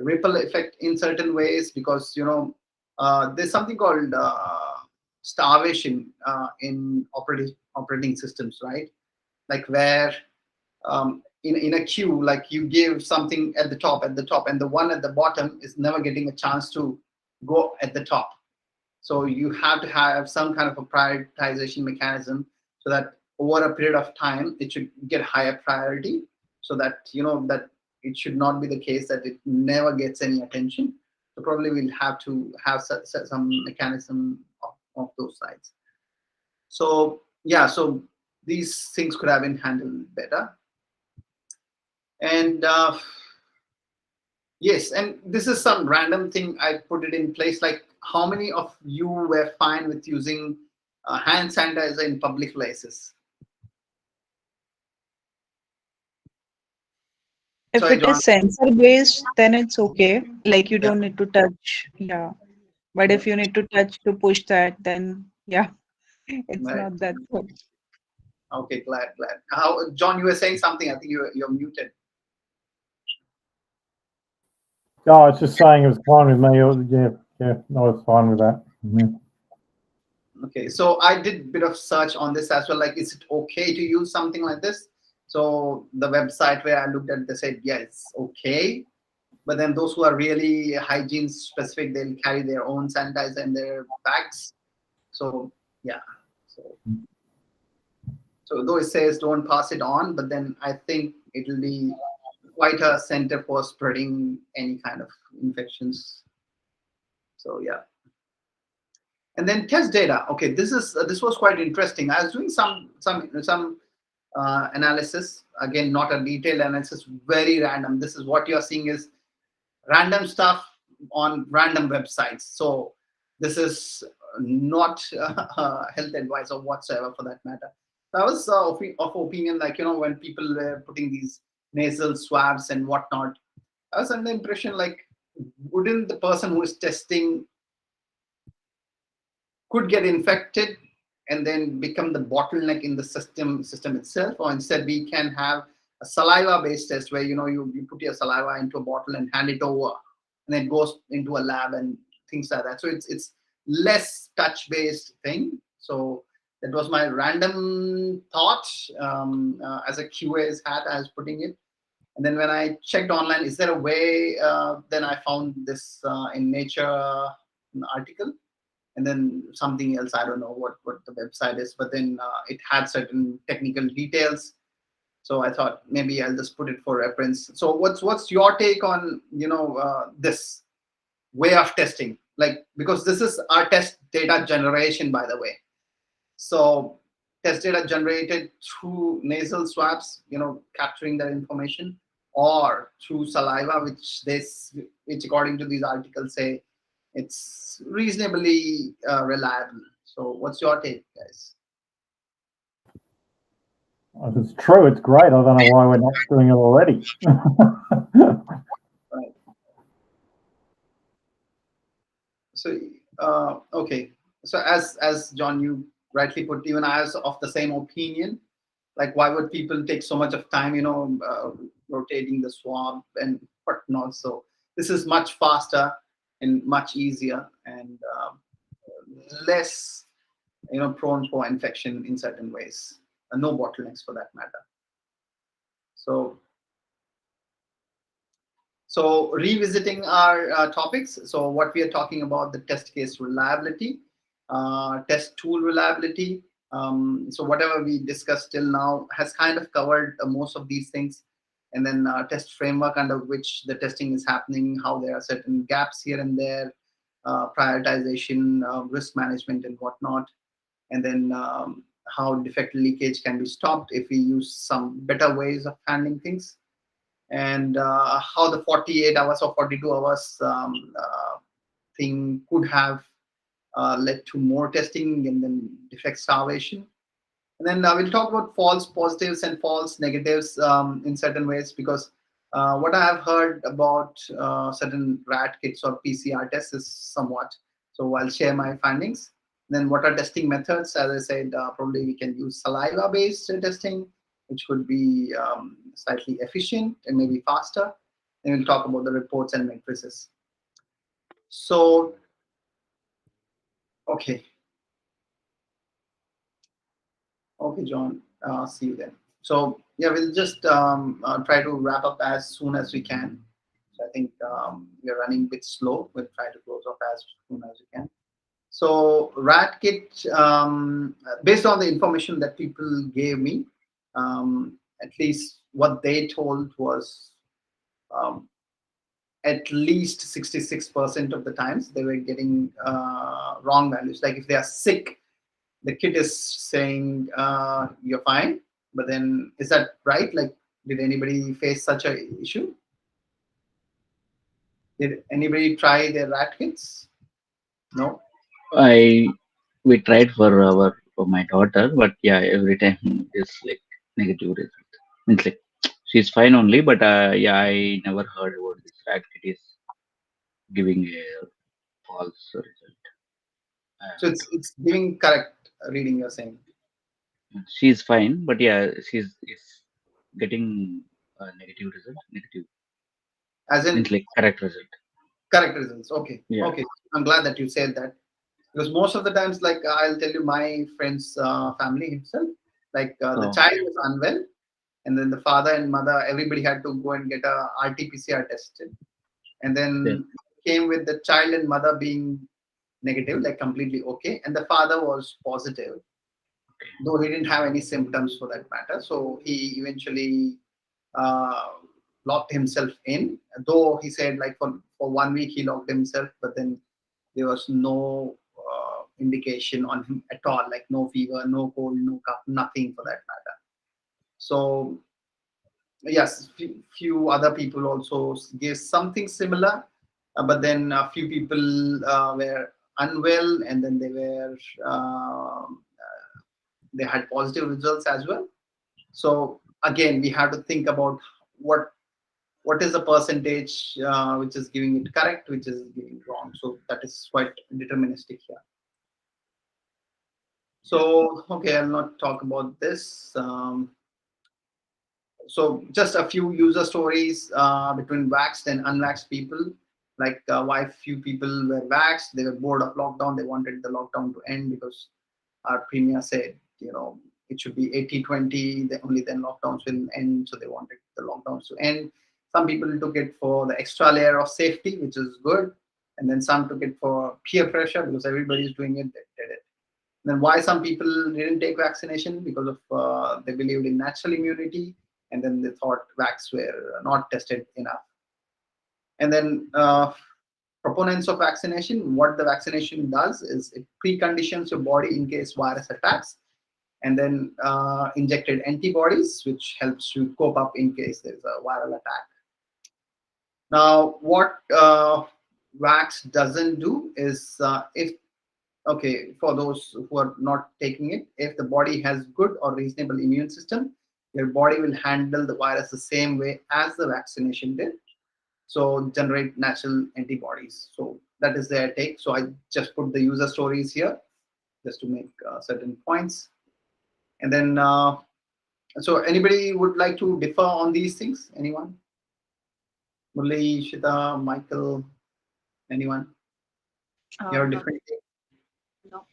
ripple effect in certain ways because there's something called starvation in operating systems, right? Like where in a queue, like you give something at the top, and the one at the bottom is never getting a chance to go at the top. So you have to have some kind of a prioritization mechanism so that over a period of time it should get higher priority, so that that it should not be the case that it never gets any attention. So probably we'll have to have some mechanism of of those sites. So yeah, so these things could have been handled better. And yes, and this is some random thing I put it in place. Like, how many of you were fine with using hand sanitizer in public places? If Sorry, it John. is sensor based, then it's okay. Like you Yeah. don't need to touch. Yeah. But Yeah. if you need to touch to push that, then yeah, it's Right. not that good. Okay, glad. How, John? You were saying something. I think you're muted. Oh, I was just saying it was fine with me. Yeah, I was fine with that. Okay, so I did a bit of search on this as well. Like, is it okay to use something like this? So the website where I looked at, they said, yeah, it's okay. But then those who are really hygiene specific, they'll carry their own sanitizer in their bags. So yeah, so though it says don't pass it on, but then I think it'll be quite a center for spreading any kind of infections. So yeah. And then test data. Okay, this was quite interesting. I was doing some analysis. Again, not a detailed analysis, very random. This is what you're seeing is random stuff on random websites. So this is not health advice or whatsoever for that matter. So I was of opinion, like, when people were putting these nasal swabs and whatnot, I was under the impression, like, wouldn't the person who is testing could get infected and then become the bottleneck in the system itself? Or instead we can have a saliva based test where you put your saliva into a bottle and hand it over, and then it goes into a lab and things like that. So it's less touch based thing. So that was my random thought, as a QA's hat I was putting it. And then when I checked online, is there a way, then I found this in Nature article, and then something else, I don't know what the website is, but then it had certain technical details. So I thought maybe I'll just put it for reference. So what's your take on this way of testing? Like, because this is our test data generation, by the way. So test data generated through nasal swabs, capturing that information, or through saliva, which according to these articles say it's reasonably reliable. So what's your take, guys? If it's true, it's great. I don't know why we're not doing it already. Right. So okay. So as John, you rightly put, even I was of the same opinion. Like, why would people take so much of time, rotating the swab and whatnot? So this is much faster and much easier, and less, prone for infection in certain ways, and no bottlenecks for that matter. So revisiting our topics. So what we are talking about, the test case reliability, test tool reliability. So whatever we discussed till now has kind of covered most of these things. And then test framework under which the testing is happening, how there are certain gaps here and there, prioritization, risk management and whatnot. And then how defect leakage can be stopped if we use some better ways of handling things, and how the 48 hours or 42 hours thing could have led to more testing and then defect starvation. And then we'll talk about false positives and false negatives in certain ways, because what I have heard about certain rat kits or PCR tests is somewhat. So I'll share my findings. Then what are testing methods? As I said, probably we can use saliva-based testing, which could be slightly efficient and maybe faster. Then we'll talk about the reports and matrices. So, okay. Okay, John. See you then. So yeah, we'll just try to wrap up as soon as we can. So I think we're running a bit slow. We'll try to close off as soon as we can. So RATKit, based on the information that people gave me, at least what they told was, at least 66% of the times they were getting wrong values. Like if they are sick, the kid is saying you're fine, but then is that right? Like, did anybody face such a issue? Did anybody try their rat kits? No. We tried for my daughter, but yeah, every time it's like negative result. It's like she's fine only, but yeah, I never heard about this fact. It is giving a false result. So it's giving correct reading, you're saying. She's fine, but yeah, she's getting a negative result. Negative As means in like correct result. correct results. Okay. Yeah. Okay. I'm glad that you said that. Because most of the times, like I'll tell you, my friend's family himself, like the Oh. child was unwell, and then the father and mother, everybody had to go and get a RT-PCR tested, and then came with the child and mother being negative, like completely okay, and the father was positive, though he didn't have any symptoms for that matter. So he eventually uh, locked himself in, though he said like for 1 week he locked himself, but then there was no indication on him at all, like no fever, no cold, no cough, nothing for that matter. So yes, few other people also gave something similar, but then a few people were unwell, and then they had positive results as well. So again, we have to think about what is the percentage which is giving it correct, which is giving wrong. So that is quite deterministic here. So okay, I'll not talk about this. So just a few user stories between waxed and unvaxxed people. Like why few people were waxed, they were bored of lockdown, they wanted the lockdown to end because our premier said, it should be 80-20, only then lockdowns will end, so they wanted the lockdowns to end. Some people took it for the extra layer of safety, which is good, and then some took it for peer pressure because everybody's doing it, they did it. Then why some people didn't take vaccination? Because of they believed in natural immunity, and then they thought vax were not tested enough. And then proponents of vaccination, what the vaccination does is it preconditions your body in case virus attacks, and then injected antibodies, which helps you cope up in case there's a viral attack. Now, what vax doesn't do is for those who are not taking it, if the body has good or reasonable immune system, your body will handle the virus the same way as the vaccination did. So generate natural antibodies. So that is their take. So I just put the user stories here just to make certain points. And then, so anybody would like to differ on these things? Anyone? Murli, Shita, Michael, anyone? You're different. No.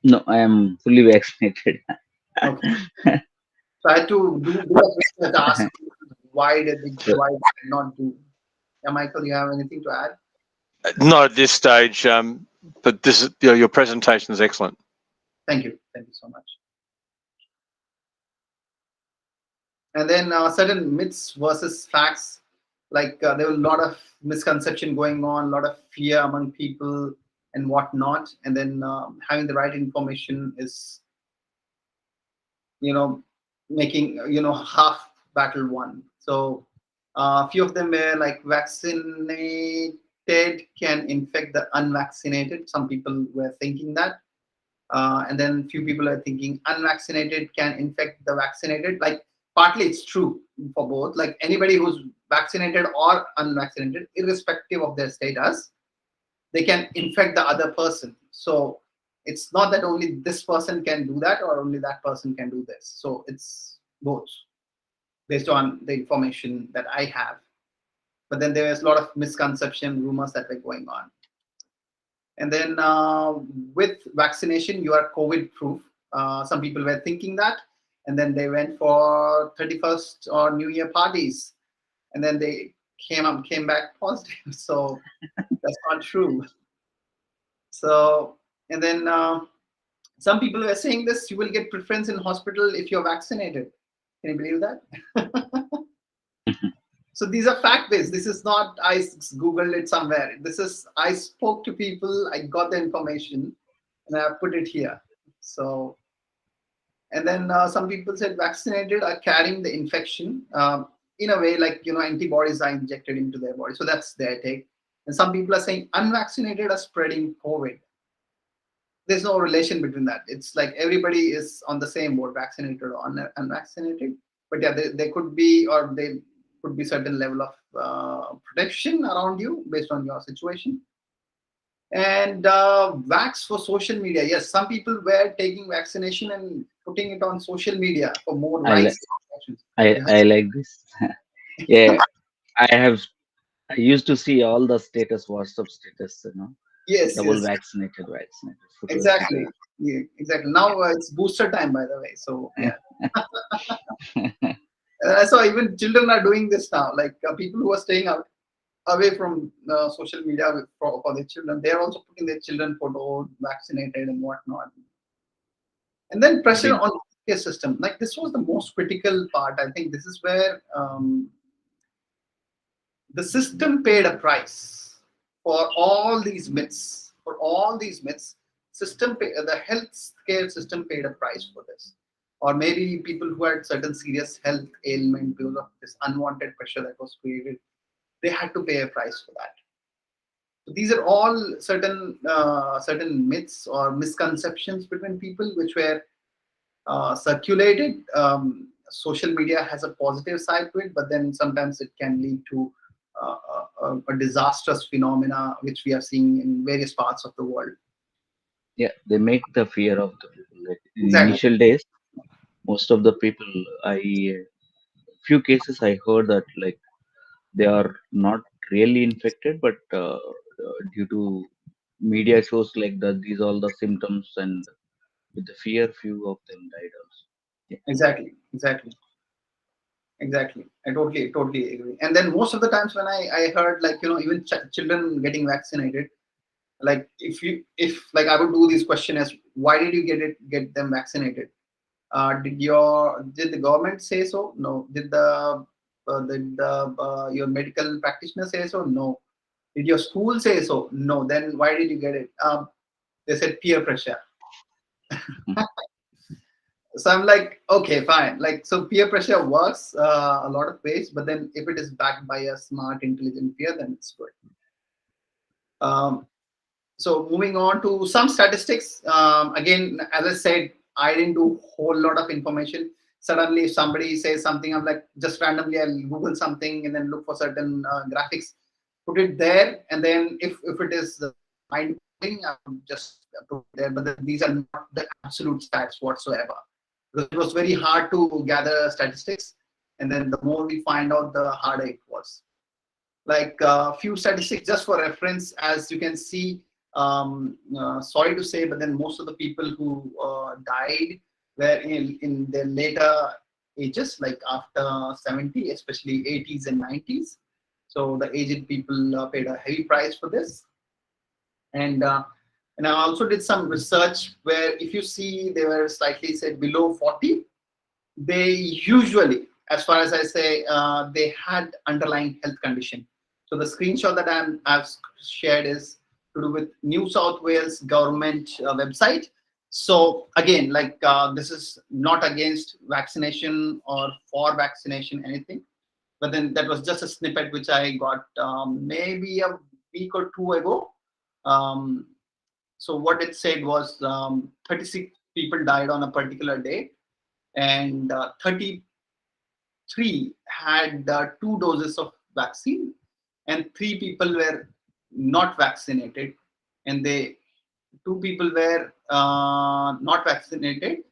No, I am fully vaccinated. Okay. So I had to do a research, ask why did they not do? Yeah, Michael, you have anything to add? Not at this stage, but this is your presentation is excellent. Thank you so much. And then certain myths versus facts, like there were a lot of misconception going on, a lot of fear among people and whatnot. And then having the right information is, making, half battle won. So a few of them were like vaccinated can infect the unvaccinated. Some people were thinking that. And then few people are thinking unvaccinated can infect the vaccinated. Like partly it's true for both. Like anybody who's vaccinated or unvaccinated, irrespective of their status, they can infect the other person. So it's not that only this person can do that or only that person can do this. So it's both based on the information that I have. But then there was a lot of misconception, rumors that were going on. And then with vaccination, you are COVID proof. Some people were thinking that, and then they went for 31st or New Year parties, and then they came back positive. So that's not true. So, and then some people were saying this: you will get preference in hospital if you're vaccinated. Can you believe that? So these are fact-based. This is not I Googled it somewhere. This is I spoke to people, I got the information, and I put it here. So, and then some people said vaccinated are carrying the infection in a way, like antibodies are injected into their body. So that's their take. And some people are saying unvaccinated are spreading COVID. There's no relation between that. It's like everybody is on the same board, vaccinated or unvaccinated. But yeah, they could be, or they could be certain level of protection around you based on your situation. And vax for social media. Yes, some people were taking vaccination and putting it on social media for more I likes. I like this. Yeah, I have. I used to see all the status, WhatsApp status, Yes, double yes, vaccinated photos. exactly. Yeah, exactly. Now it's booster time, by the way. So yeah. So even children are doing this now. Like people who are staying out away from social media for their children, they are also putting their children photo vaccinated and whatnot. And then pressure Big. on the healthcare system. Like this was the most critical part. I think this is where the system paid a price for all these myths. For all these myths, the healthcare system paid a price for this. Or maybe people who had certain serious health ailment because of this unwanted pressure that was created, they had to pay a price for that. So these are all certain myths or misconceptions between people which were circulated. Social media has a positive side to it, but then sometimes it can lead to a disastrous phenomena which we are seeing in various parts of the world. Yeah, they make the fear of the people. Like in Exactly. initial days, most of the people, few cases I heard that like they are not really infected, but due to media shows like that, these all the symptoms, and with the fear, few of them died also. Yeah. Exactly. Exactly. Exactly. I totally agree. And then most of the times when I heard like even children getting vaccinated, like if like I would do these questions: why did you get them vaccinated? Did the government say so? No. Did your medical practitioner say so? No. Did your school say so? No. Then why did you get it? They said peer pressure. So I'm like, okay, fine. Like, so peer pressure works a lot of ways, but then if it is backed by a smart, intelligent peer, then it's good. Um, so moving on to some statistics. Again, as I said, I didn't do whole lot of information. Suddenly, if somebody says something, I'm like, just randomly, I'll Google something and then look for certain graphics, put it there, and then if it is mind blowing, I'll just put it there. But then these are not the absolute stats whatsoever. Because it was very hard to gather statistics, and then the more we find out, the harder it was. Like a few statistics just for reference, as you can see. Sorry to say, but then most of the people who died were in their later ages, like after 70, especially 80s and 90s. So the aged people paid a heavy price for this. And I also did some research where if you see they were slightly said below 40, they usually, as far as I say, they had underlying health condition. So the screenshot that I've shared is to do with New South Wales government website. So again, like this is not against vaccination or for vaccination, anything. But then that was just a snippet which I got maybe a week or two ago. Um, so what it said was 36 people died on a particular day, and 33 had 2 doses of vaccine, and 3 people were not vaccinated, and they 2 people were not vaccinated,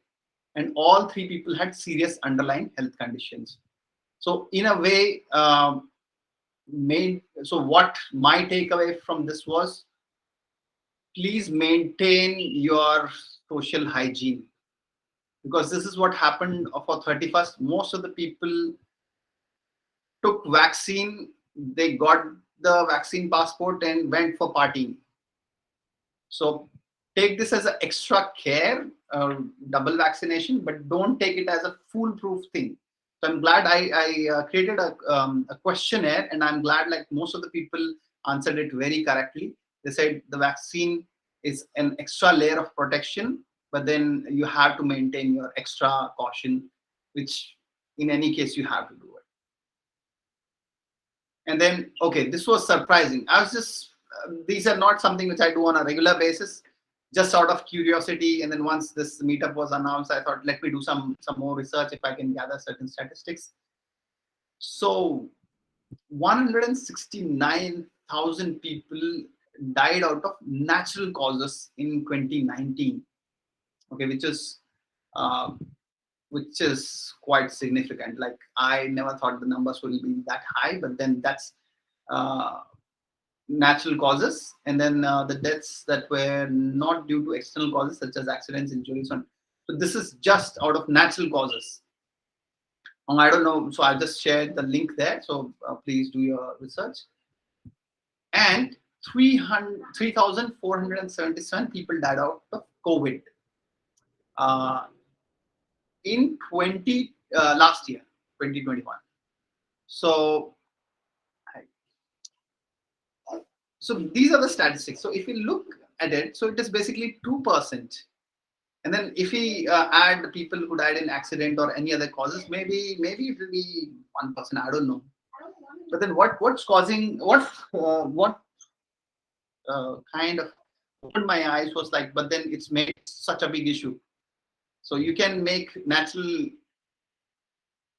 and all 3 people had serious underlying health conditions. So in a way, so what my takeaway from this was, please maintain your social hygiene, because this is what happened for 31st. Most of the people took vaccine, they got the vaccine passport and went for partying. So take this as an extra care, double vaccination, but don't take it as a foolproof thing. So I'm glad I created a questionnaire, and I'm glad like most of the people answered it very correctly. They said the vaccine is an extra layer of protection, but then you have to maintain your extra caution, which in any case you have to do it. And then, okay, this was surprising. I was just, these are not something which I do on a regular basis, just out of curiosity. And then once this meetup was announced, I thought, let me do some more research if I can gather certain statistics. So 169,000 people died out of natural causes in 2019. Okay, which is quite significant. Like I never thought the numbers will be that high, but then that's natural causes. And then the deaths that were not due to external causes such as accidents, injuries, so this is just out of natural causes. I don't know, so I'll just share the link there, so please do your research. And 3,477 people died out of COVID in last year, 2021. So these are the statistics. So if you look at it, so it is basically 2%. And then if we add the people who died in accident or any other causes, maybe it will be 1%. I don't know. But then what's causing what kind of opened my eyes was like, but then it's made such a big issue. So you can make natural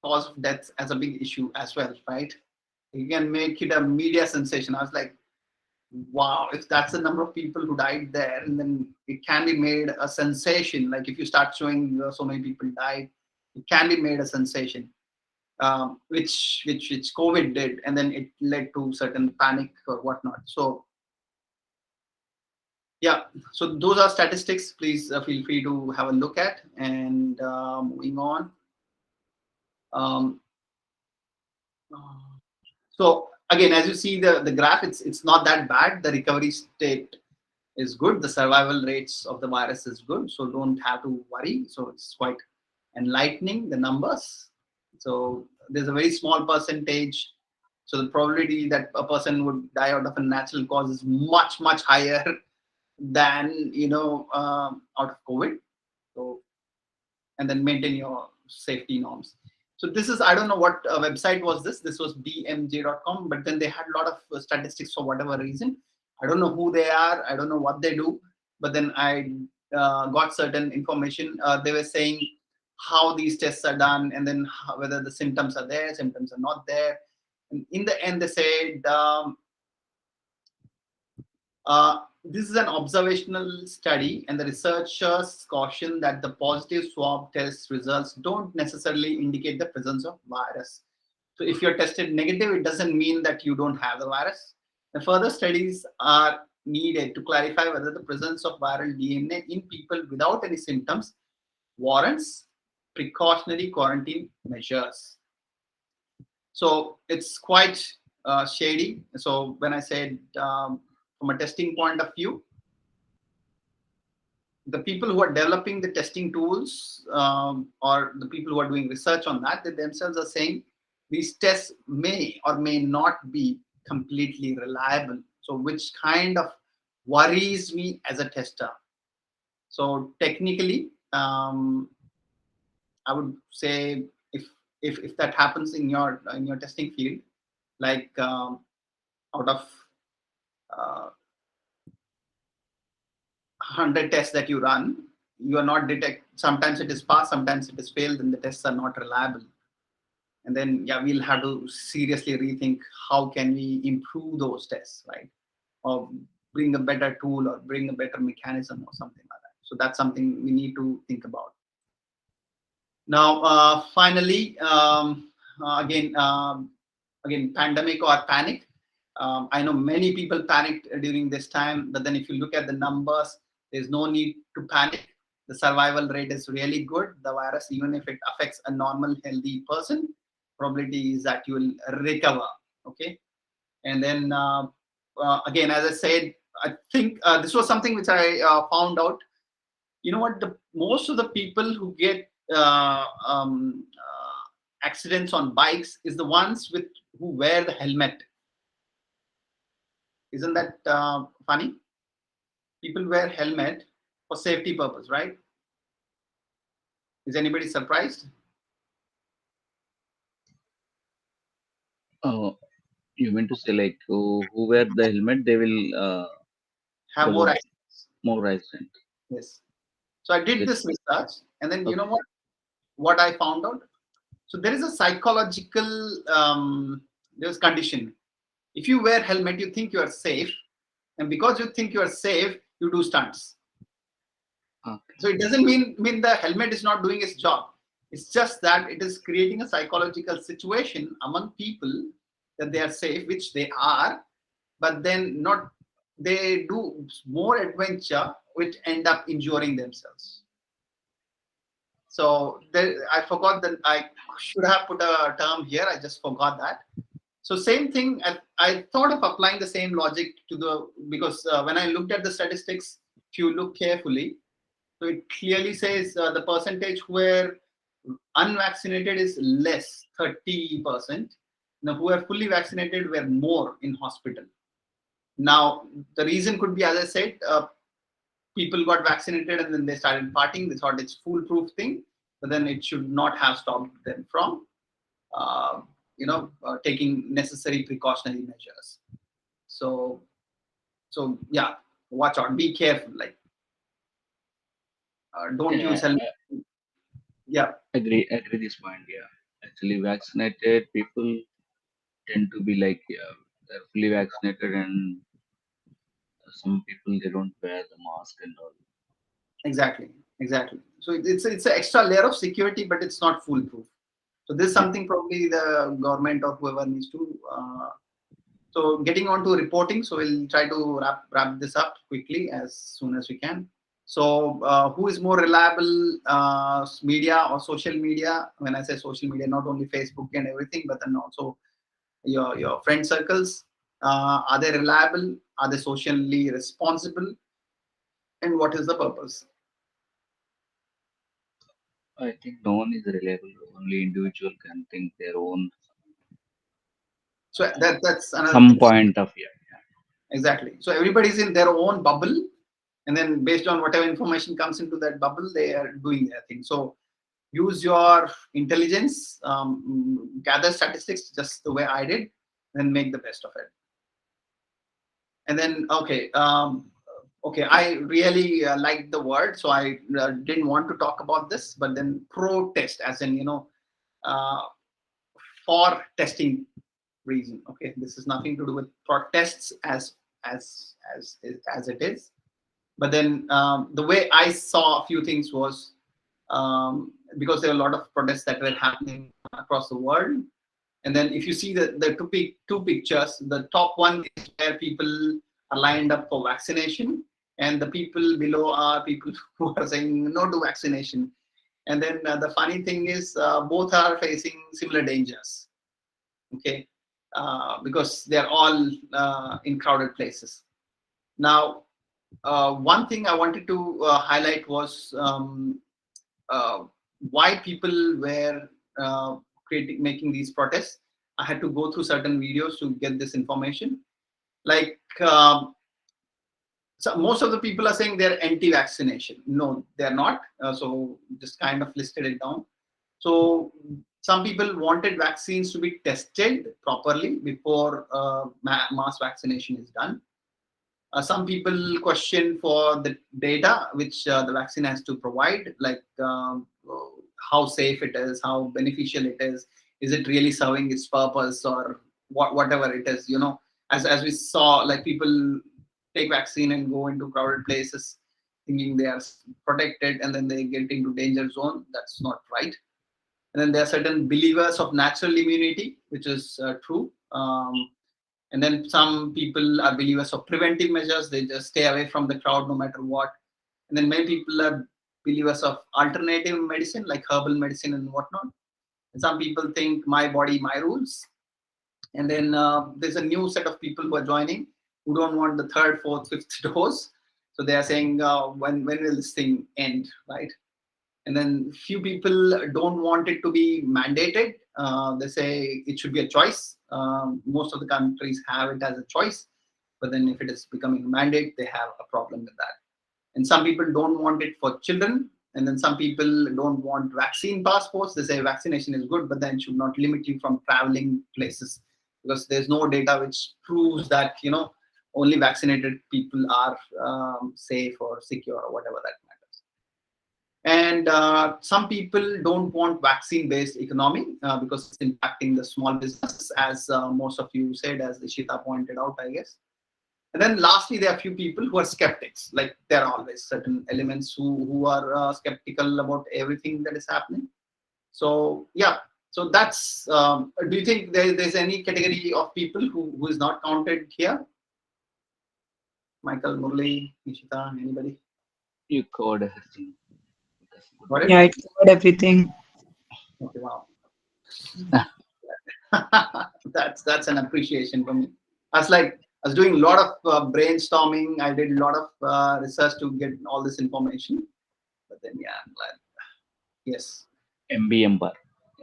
cause of death as a big issue as well, right? You can make it a media sensation. I was like, wow, if that's the number of people who died there, and then it can be made a sensation. Like if you start showing so many people died, it can be made a sensation, which COVID did, and then it led to certain panic or whatnot. So yeah, so those are statistics. Please feel free to have a look at. And moving on. So again, as you see the graph, it's not that bad. The recovery state is good. The survival rates of the virus is good. So don't have to worry. So it's quite enlightening, the numbers. So there's a very small percentage. So the probability that a person would die out of a natural cause is much, much higher than, out of COVID. So, and then maintain your safety norms. So this is, I don't know what website was this. This was bmj.com, but then they had a lot of statistics for whatever reason. I don't know who they are. I don't know what they do. But then I got certain information. They were saying how these tests are done, and then whether the symptoms are there, symptoms are not there. And in the end, they said, this is an observational study, and the researchers caution that the positive swab test results don't necessarily indicate the presence of virus. So if you're tested negative, it doesn't mean that you don't have the virus. The further studies are needed to clarify whether the presence of viral DNA in people without any symptoms warrants precautionary quarantine measures. So it's quite shady. So when I said from a testing point of view, the people who are developing the testing tools or the people who are doing research on that, they themselves are saying these tests may or may not be completely reliable. So which kind of worries me as a tester. So technically, I would say if that happens in your testing field, like out of 100 tests that you run, you are not sometimes it is passed, sometimes it is failed, and the tests are not reliable. And then we'll have to seriously rethink how can we improve those tests, right? Or bring a better tool or bring a better mechanism or something like that. So that's something we need to think about. Now, finally, again, pandemic or panic. I know many people panicked during this time, but then if you look at the numbers, there's no need to panic. The survival rate is really good. The virus, even if it affects a normal, healthy person, probability is that you will recover. Okay. And then, again, as I said, I think this was something which I found out. You know what? Most of the people who get accidents on bikes is the ones who wear the helmet. Isn't that funny? People wear helmet for safety purpose, right? Is anybody surprised? You mean to say like who wear the helmet, they will Have they more would accidents. more accident. Yes. So I did That, this research, and then you know okay. what I found out? So there is a psychological there's condition. If you wear helmet, you think you are safe, and because you think you are safe, you do stunts. Okay. So it doesn't mean the helmet is not doing its job. It's just that it is creating a psychological situation among people that they are safe, which they are, but then not. They do more adventure, which end up injuring themselves. So I forgot that I should have put a term here. I just forgot that. So same thing. I thought of applying the same logic to because when I looked at the statistics, if you look carefully, so it clearly says the percentage where unvaccinated is less, 30%. Now, who are fully vaccinated were more in hospital. Now, the reason could be, as I said, people got vaccinated and then they started partying. They thought it's foolproof thing, but then it should not have stopped them from, taking necessary precautionary measures. So yeah, watch out, be careful. Like, don't Yeah, use helmet. Yeah, agree this point. Yeah, actually, vaccinated people tend to be like, yeah, they're fully vaccinated, and some people they don't wear the mask and all. exactly. So it's an extra layer of security, but it's not foolproof. So this is Yeah. something probably the government or whoever needs to. So getting on to reporting, so we'll try to wrap this up quickly as soon as we can. So who is more reliable, media or social media? When I say social media, not only Facebook and everything, but then also your friend circles. Are they reliable? Are they socially responsible? And what is the purpose? I think no one is reliable. Only individual can think their own So that's another some thing. point of view. Exactly. So everybody's in their own bubble, and then based on whatever information comes into that bubble, they are doing their thing. So use your intelligence, gather statistics just the way I did, and make the best of it. And then okay, I really liked the word, so I didn't want to talk about this, but then protest, as in uh, for testing reason. Okay, this is nothing to do with protests as it is. But then the way I saw a few things was because there are a lot of protests that were happening across the world. And then if you see the two pictures, the top one is where people are lined up for vaccination, and the people below are people who are saying no to vaccination. And then the funny thing is both are facing similar dangers. Okay, because they're all in crowded places. Now, one thing I wanted to highlight was why people were making these protests. I had to go through certain videos to get this information. Like, so most of the people are saying they're anti-vaccination. No, they're not. So just kind of listed it down. So some people wanted vaccines to be tested properly before mass vaccination is done. Some people question for the data which the vaccine has to provide, like how safe it is, how beneficial it is it really serving its purpose, or whatever it is. As we saw, like people take vaccine and go into crowded places thinking they are protected, and then they get into danger zone. That's not right. And then there are certain believers of natural immunity, which is true. And then some people are believers of preventive measures. They just stay away from the crowd no matter what. And then many people are believers of alternative medicine, like herbal medicine and whatnot. And some people think my body, my rules. And then there's a new set of people who are joining who don't want the third, fourth, fifth dose. So they are saying, when will this thing end, right? And then few people don't want it to be mandated. They say it should be a choice. Most of the countries have it as a choice, but then if it is becoming a mandate, they have a problem with that. And some people don't want it for children. And then some people don't want vaccine passports. They say vaccination is good, but then it should not limit you from traveling places, because there's no data which proves that, you know, only vaccinated people are safe or secure or whatever that matters. And some people don't want vaccine-based economy because it's impacting the small business, as most of you said, as Ishita pointed out, I guess. And then lastly, there are a few people who are skeptics. Like there are always certain elements who are skeptical about everything that is happening. So yeah, so that's, do you think there's any category of people who is not counted here? Michael, Murli, Nishita, anybody? You covered everything. Got it? Yeah, it covered everything. Okay, wow. That's an appreciation for me. I was doing a lot of brainstorming. I did a lot of research to get all this information. But then, yeah, I'm glad. Yes. MBMR.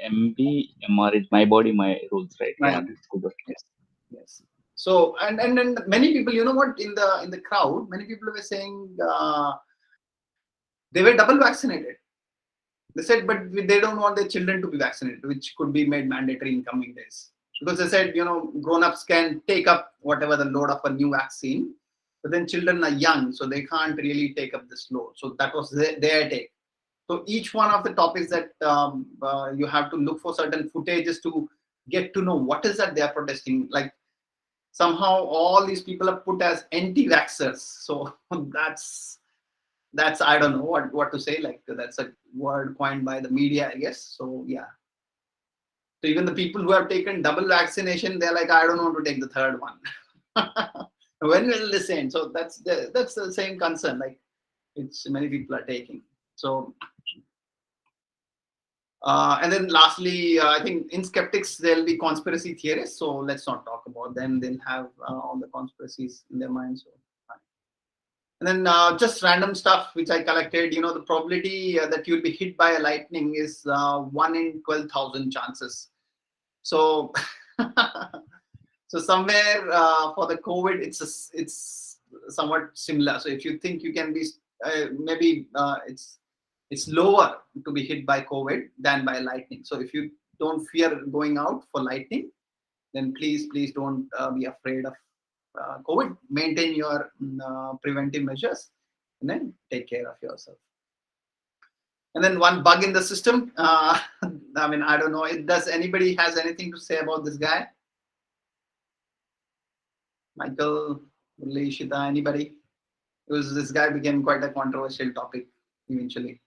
MBMR is my body, my rules, right? Right. Yeah, that's good. Yes. Yes. So and then many people, you know what, in the crowd, many people were saying they were double vaccinated. They said, but they don't want their children to be vaccinated, which could be made mandatory in coming days. Because they said, you know, grown-ups can take up whatever the load of a new vaccine, but then children are young, so they can't really take up this load. So that was their take. So each one of the topics that you have to look for certain footages to get to know what is that they are protesting. Like somehow all these people are put as anti-vaxxers. So that's I don't know what to say. Like that's a word coined by the media, I guess. So yeah. So even the people who have taken double vaccination, they're like, I don't want to take the third one. When will this end? So that's the same concern. Like it's many people are taking. So and then lastly, I think in skeptics there'll be conspiracy theorists. So let's not talk about them. They'll have all the conspiracies in their minds. So. And then just random stuff which I collected. You know, the probability that you'll be hit by a lightning is 1 in 12,000 chances. So, so somewhere for the COVID, it's somewhat similar. So if you think you can be, maybe it's lower to be hit by COVID than by lightning. So if you don't fear going out for lightning, then please don't be afraid of COVID. Maintain your preventive measures and then take care of yourself. And then one bug in the system. I mean, I don't know. Does anybody has anything to say about this guy? Michael, Ishita, anybody? Because this guy became quite a controversial topic eventually.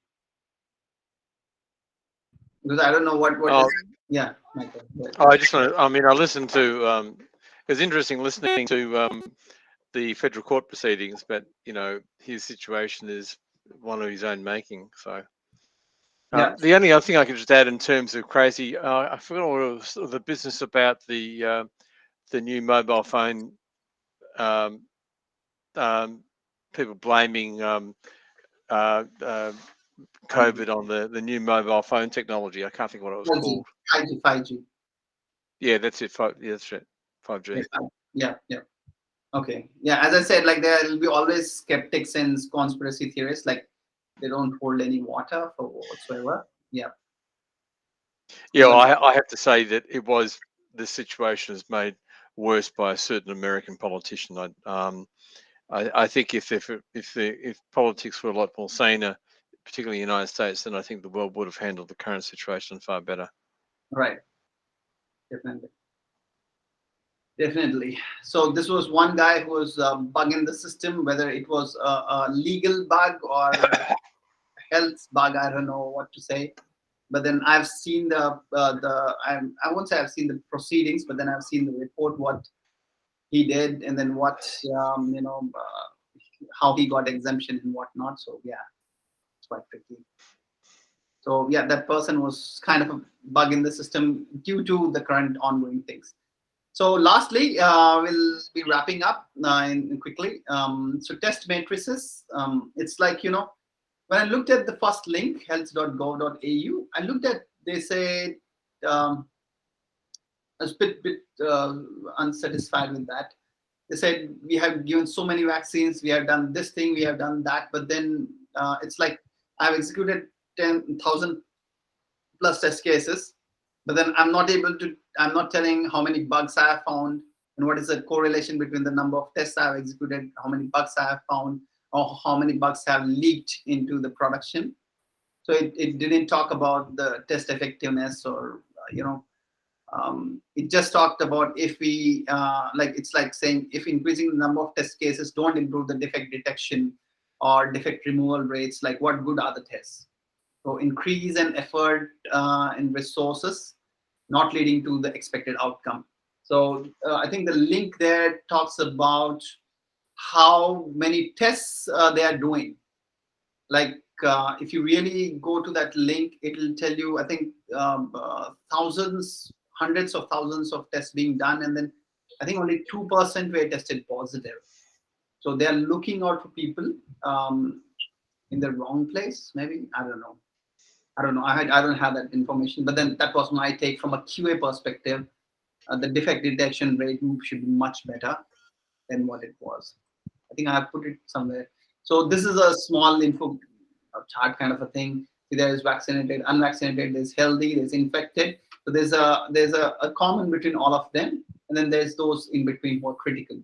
Because I don't know what is, yeah, Michael. I just want to, I mean, I listened to, it was interesting listening to the federal court proceedings, but, you know, his situation is one of his own making. So yeah. The only other thing I could just add in terms of crazy, I forgot all of the business about the new mobile phone, people blaming COVID on the new mobile phone technology. I can't think what it was 5G, called. 5G. Yeah, that's it. Yeah, that's right. 5G. Yeah. Okay. Yeah, as I said, like there will be always skeptics and conspiracy theorists. Like they don't hold any water for whatsoever. Yeah. Yeah, well, I have to say that this situation is made worse by a certain American politician. I think if politics were a lot more saner, particularly in the United States, then I think the world would have handled the current situation far better. Right. Definitely. So this was one guy who was bugging the system, whether it was a legal bug or a health bug. I don't know what to say. But then I've seen I won't say I've seen the proceedings, but then I've seen the report, what he did, and then what how he got exemption and whatnot. So yeah, it's quite tricky. So yeah, that person was kind of a bug in the system due to the current ongoing things. So lastly, we'll be wrapping up quickly. So test matrices, it's like, you know, when I looked at the first link, health.gov.au, I looked at, they say, I was a bit unsatisfied with that. They said, we have given so many vaccines, we have done this thing, we have done that, but then it's like I've executed 10,000 plus test cases, but then I'm not telling how many bugs I have found and what is the correlation between the number of tests I've executed, how many bugs I have found, or how many bugs have leaked into the production. So it didn't talk about the test effectiveness or, it just talked about if we, it's like saying if increasing the number of test cases don't improve the defect detection or defect removal rates, like what good are the tests? So increase in effort in resources, not leading to the expected outcome. So I think the link there talks about how many tests they are doing. Like if you really go to that link, it will tell you, I think, thousands, hundreds of thousands of tests being done, and then I think only 2% were tested positive. So they are looking out for people in the wrong place, maybe. I don't know. I don't have that information, but then that was my take from a QA perspective. The defect detection rate should be much better than what it was. I think I have put it somewhere. So this is a small info chart kind of a thing. There is vaccinated, unvaccinated, there's healthy, there's infected. So there's a common between all of them, and then there's those in between who are critical.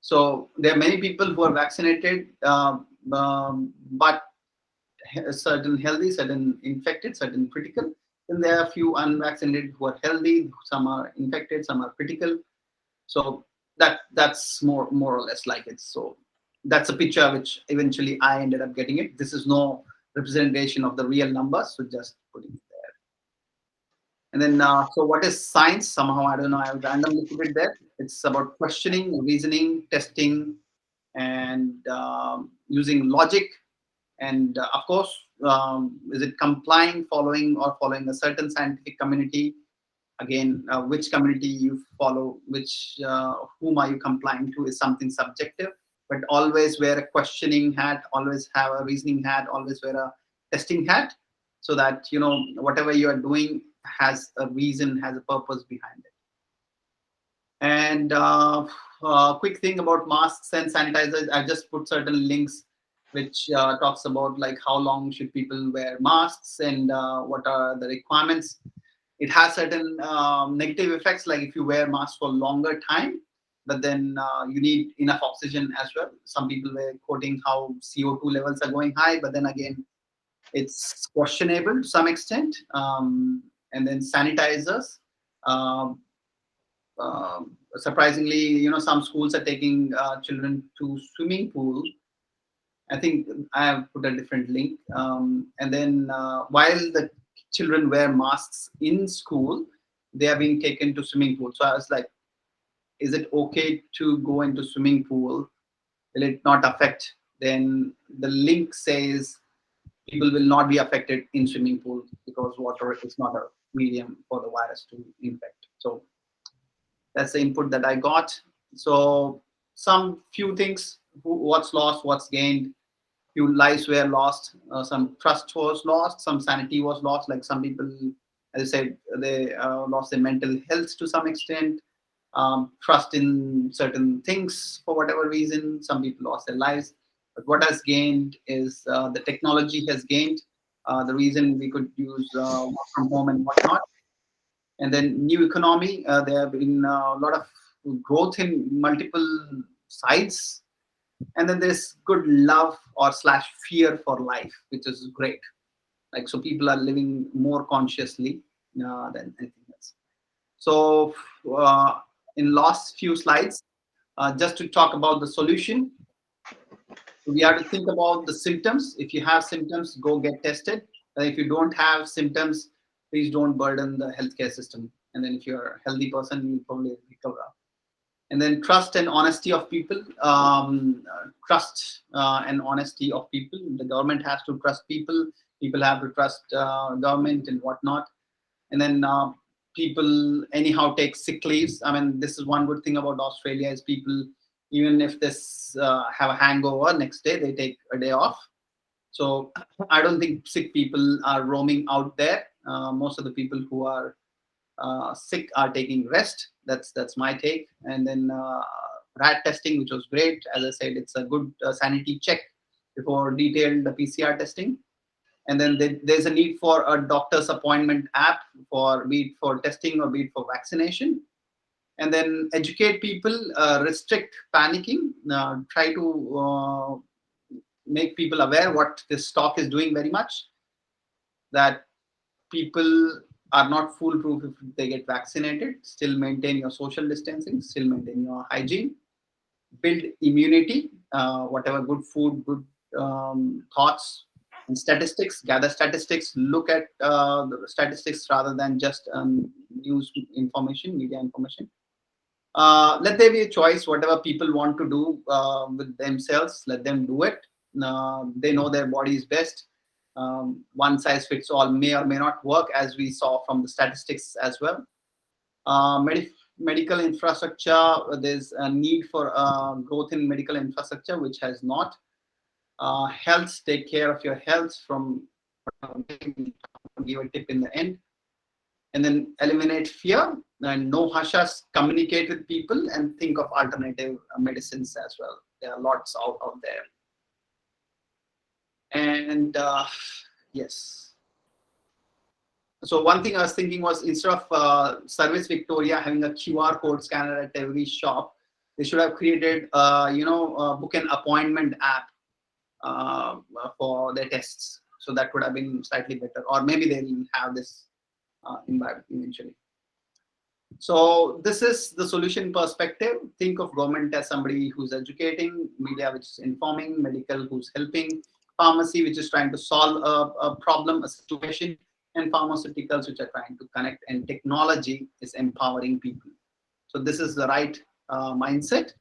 So there are many people who are vaccinated, but certain healthy, certain infected, certain critical. Then there are a few unvaccinated who are healthy, some are infected, some are critical. So that's more or less like it. So that's a picture which eventually I ended up getting it. This is no representation of the real numbers, so just putting it there. And then so what is science? Somehow I don't know, I randomly put it there. It's about questioning, reasoning, testing, and using logic. And of course, is it following a certain scientific community? Again, which community you follow, whom are you complying to is something subjective, but always wear a questioning hat, always have a reasoning hat, always wear a testing hat, so that, whatever you are doing has a reason, has a purpose behind it. And quick thing about masks and sanitizers, I just put certain links which talks about like how long should people wear masks and what are the requirements. It has certain negative effects, like if you wear masks for longer time, but then you need enough oxygen as well. Some people were quoting how CO2 levels are going high, but then again, it's questionable to some extent. And then sanitizers. Surprisingly, some schools are taking children to swimming pool. I think I have put a different link. And then while the children wear masks in school, they are being taken to swimming pool. So I was like, is it okay to go into swimming pool? Will it not affect? Then the link says people will not be affected in swimming pool because water is not a medium for the virus to infect. So that's the input that I got. So some few things, what's lost, what's gained. Few lives were lost, some trust was lost, some sanity was lost. Like some people, as I said, they lost their mental health to some extent, trust in certain things for whatever reason. Some people lost their lives. But what has gained is the technology has gained. The reason we could use work from home and whatnot. And then new economy, there have been a lot of growth in multiple sides. And then there's good love or / fear for life, which is great. Like, so people are living more consciously than anything else. So in last few slides, just to talk about the solution, we have to think about the symptoms. If you have symptoms, go get tested. If you don't have symptoms, please don't burden the healthcare system. And then if you're a healthy person, you'll probably recover. And then trust and honesty of people. Trust and honesty of people. The government has to trust people. People have to trust government and whatnot. And then people anyhow take sick leaves. I mean, this is one good thing about Australia is people, even if they have a hangover, next day they take a day off. So I don't think sick people are roaming out there. Most of the people who are sick are taking rest. That's my take. And then rat testing, which was great. As I said, it's a good sanity check before detailed PCR testing. And then there's a need for a doctor's appointment app for be it for testing or be it for vaccination. And then educate people, restrict panicking, try to make people aware what this stock is doing very much, that people are not foolproof if they get vaccinated. Still maintain your social distancing, still maintain your hygiene, build immunity, whatever good food, good thoughts and statistics, gather statistics, look at the statistics rather than just news information, media information. Let there be a choice, whatever people want to do with themselves, let them do it. They know their body is best. One size fits all may or may not work, as we saw from the statistics as well. Medical infrastructure, there's a need for growth in medical infrastructure, which has not. Health, take care of your health from give a tip in the end. And then eliminate fear and no hushas, communicate with people and think of alternative medicines as well. There are lots out there. And yes. So one thing I was thinking was, instead of Service Victoria having a QR code scanner at every shop, they should have created, book an appointment app for their tests. So that would have been slightly better. Or maybe they'll have this imbibed eventually. So this is the solution perspective. Think of government as somebody who's educating, media which is informing, medical who's helping, pharmacy which is trying to solve a problem, a situation, and pharmaceuticals which are trying to connect, and technology is empowering people. So this is the right mindset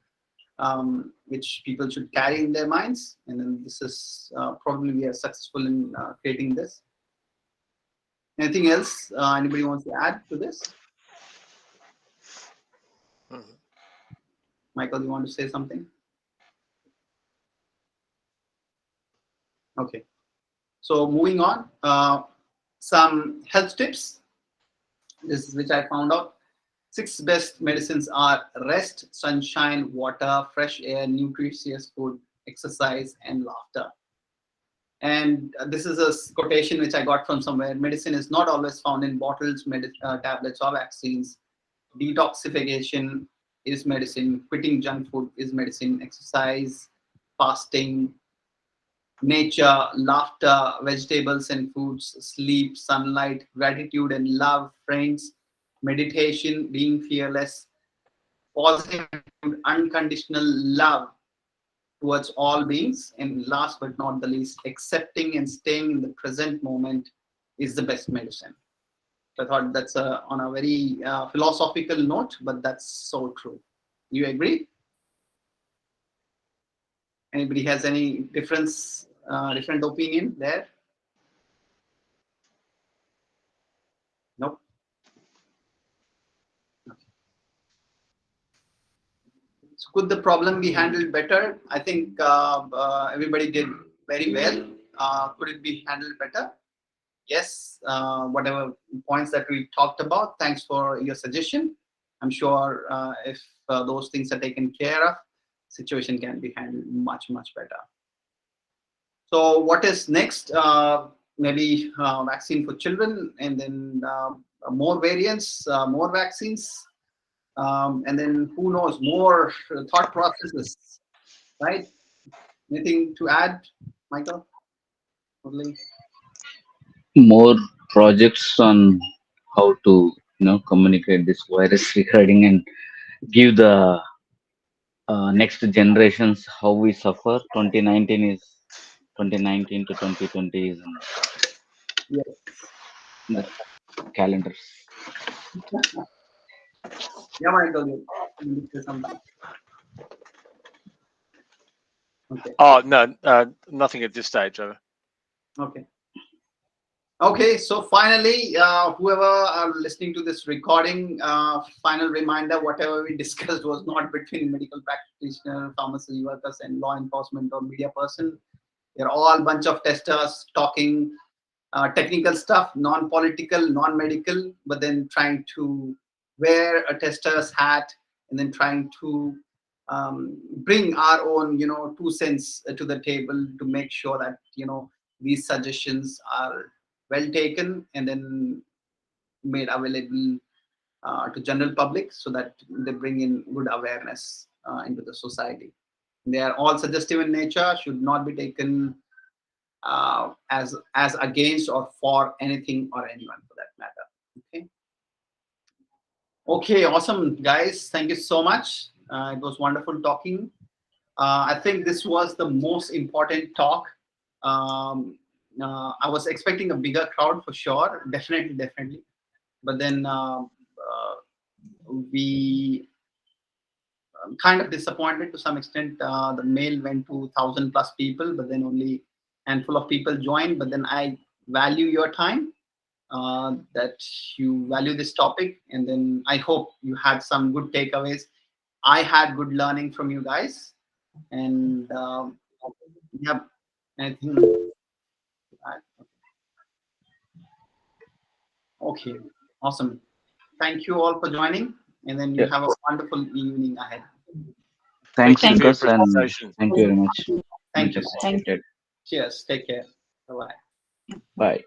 which people should carry in their minds, and then this is probably we are successful in creating this. Anything else anybody wants to add to this? Michael, you want to say something? Okay. So moving on, some health tips. This is which I found out. 6 best medicines are rest, sunshine, water, fresh air, nutritious food, exercise, and laughter. And this is a quotation which I got from somewhere. Medicine is not always found in bottles, tablets, or vaccines. Detoxification is medicine. Quitting junk food is medicine. Exercise, fasting, nature, laughter, vegetables and fruits, sleep, sunlight, gratitude and love, friends, meditation, being fearless, positive, unconditional love towards all beings, and last but not the least, accepting and staying in the present moment is the best medicine. So I thought that's on a very philosophical note, but that's so true. You agree? Anybody has any different opinion there? Nope. Okay. So could the problem be handled better? I think everybody did very well. Could it be handled better? Yes. Whatever points that we talked about, thanks for your suggestion. I'm sure if those things are taken care of, situation can be handled much, much better. So what is next? Maybe vaccine for children, and then more variants, more vaccines, and then who knows, more thought processes, right? Anything to add, Michael? More projects on how to communicate this virus regarding and give the next generations how we suffer. 2019 to 2020 is Yes. the calendars. Yeah, Michael, you say something. Okay. Oh no, nothing at this stage. Okay. Okay, so finally, whoever are listening to this recording, final reminder, whatever we discussed was not between medical practitioner, pharmacy workers, and law enforcement or media person. They're all a bunch of testers talking technical stuff, non-political, non-medical, but then trying to wear a tester's hat and then trying to bring our own, 2 cents to the table to make sure that, these suggestions are well taken and then made available to general public so that they bring in good awareness into the society. They are all suggestive in nature, should not be taken as against or for anything or anyone for that matter. Okay, awesome, guys. Thank you so much. It was wonderful talking. I think this was the most important talk. I was expecting a bigger crowd for sure, definitely. But then we kind of disappointed to some extent. The mail went to 1,000+ people, but then only handful of people joined. But then I value your time, that you value this topic, and then I hope you had some good takeaways. I had good learning from you guys, and yeah, I think. Okay, awesome. Thank you all for joining, and then you Yeah. have a wonderful evening ahead. Thanks, Thank you for your Lucas, and presentation. thank you very much. Thank Much you. appreciated. Cheers. Take care. Bye-bye. Bye.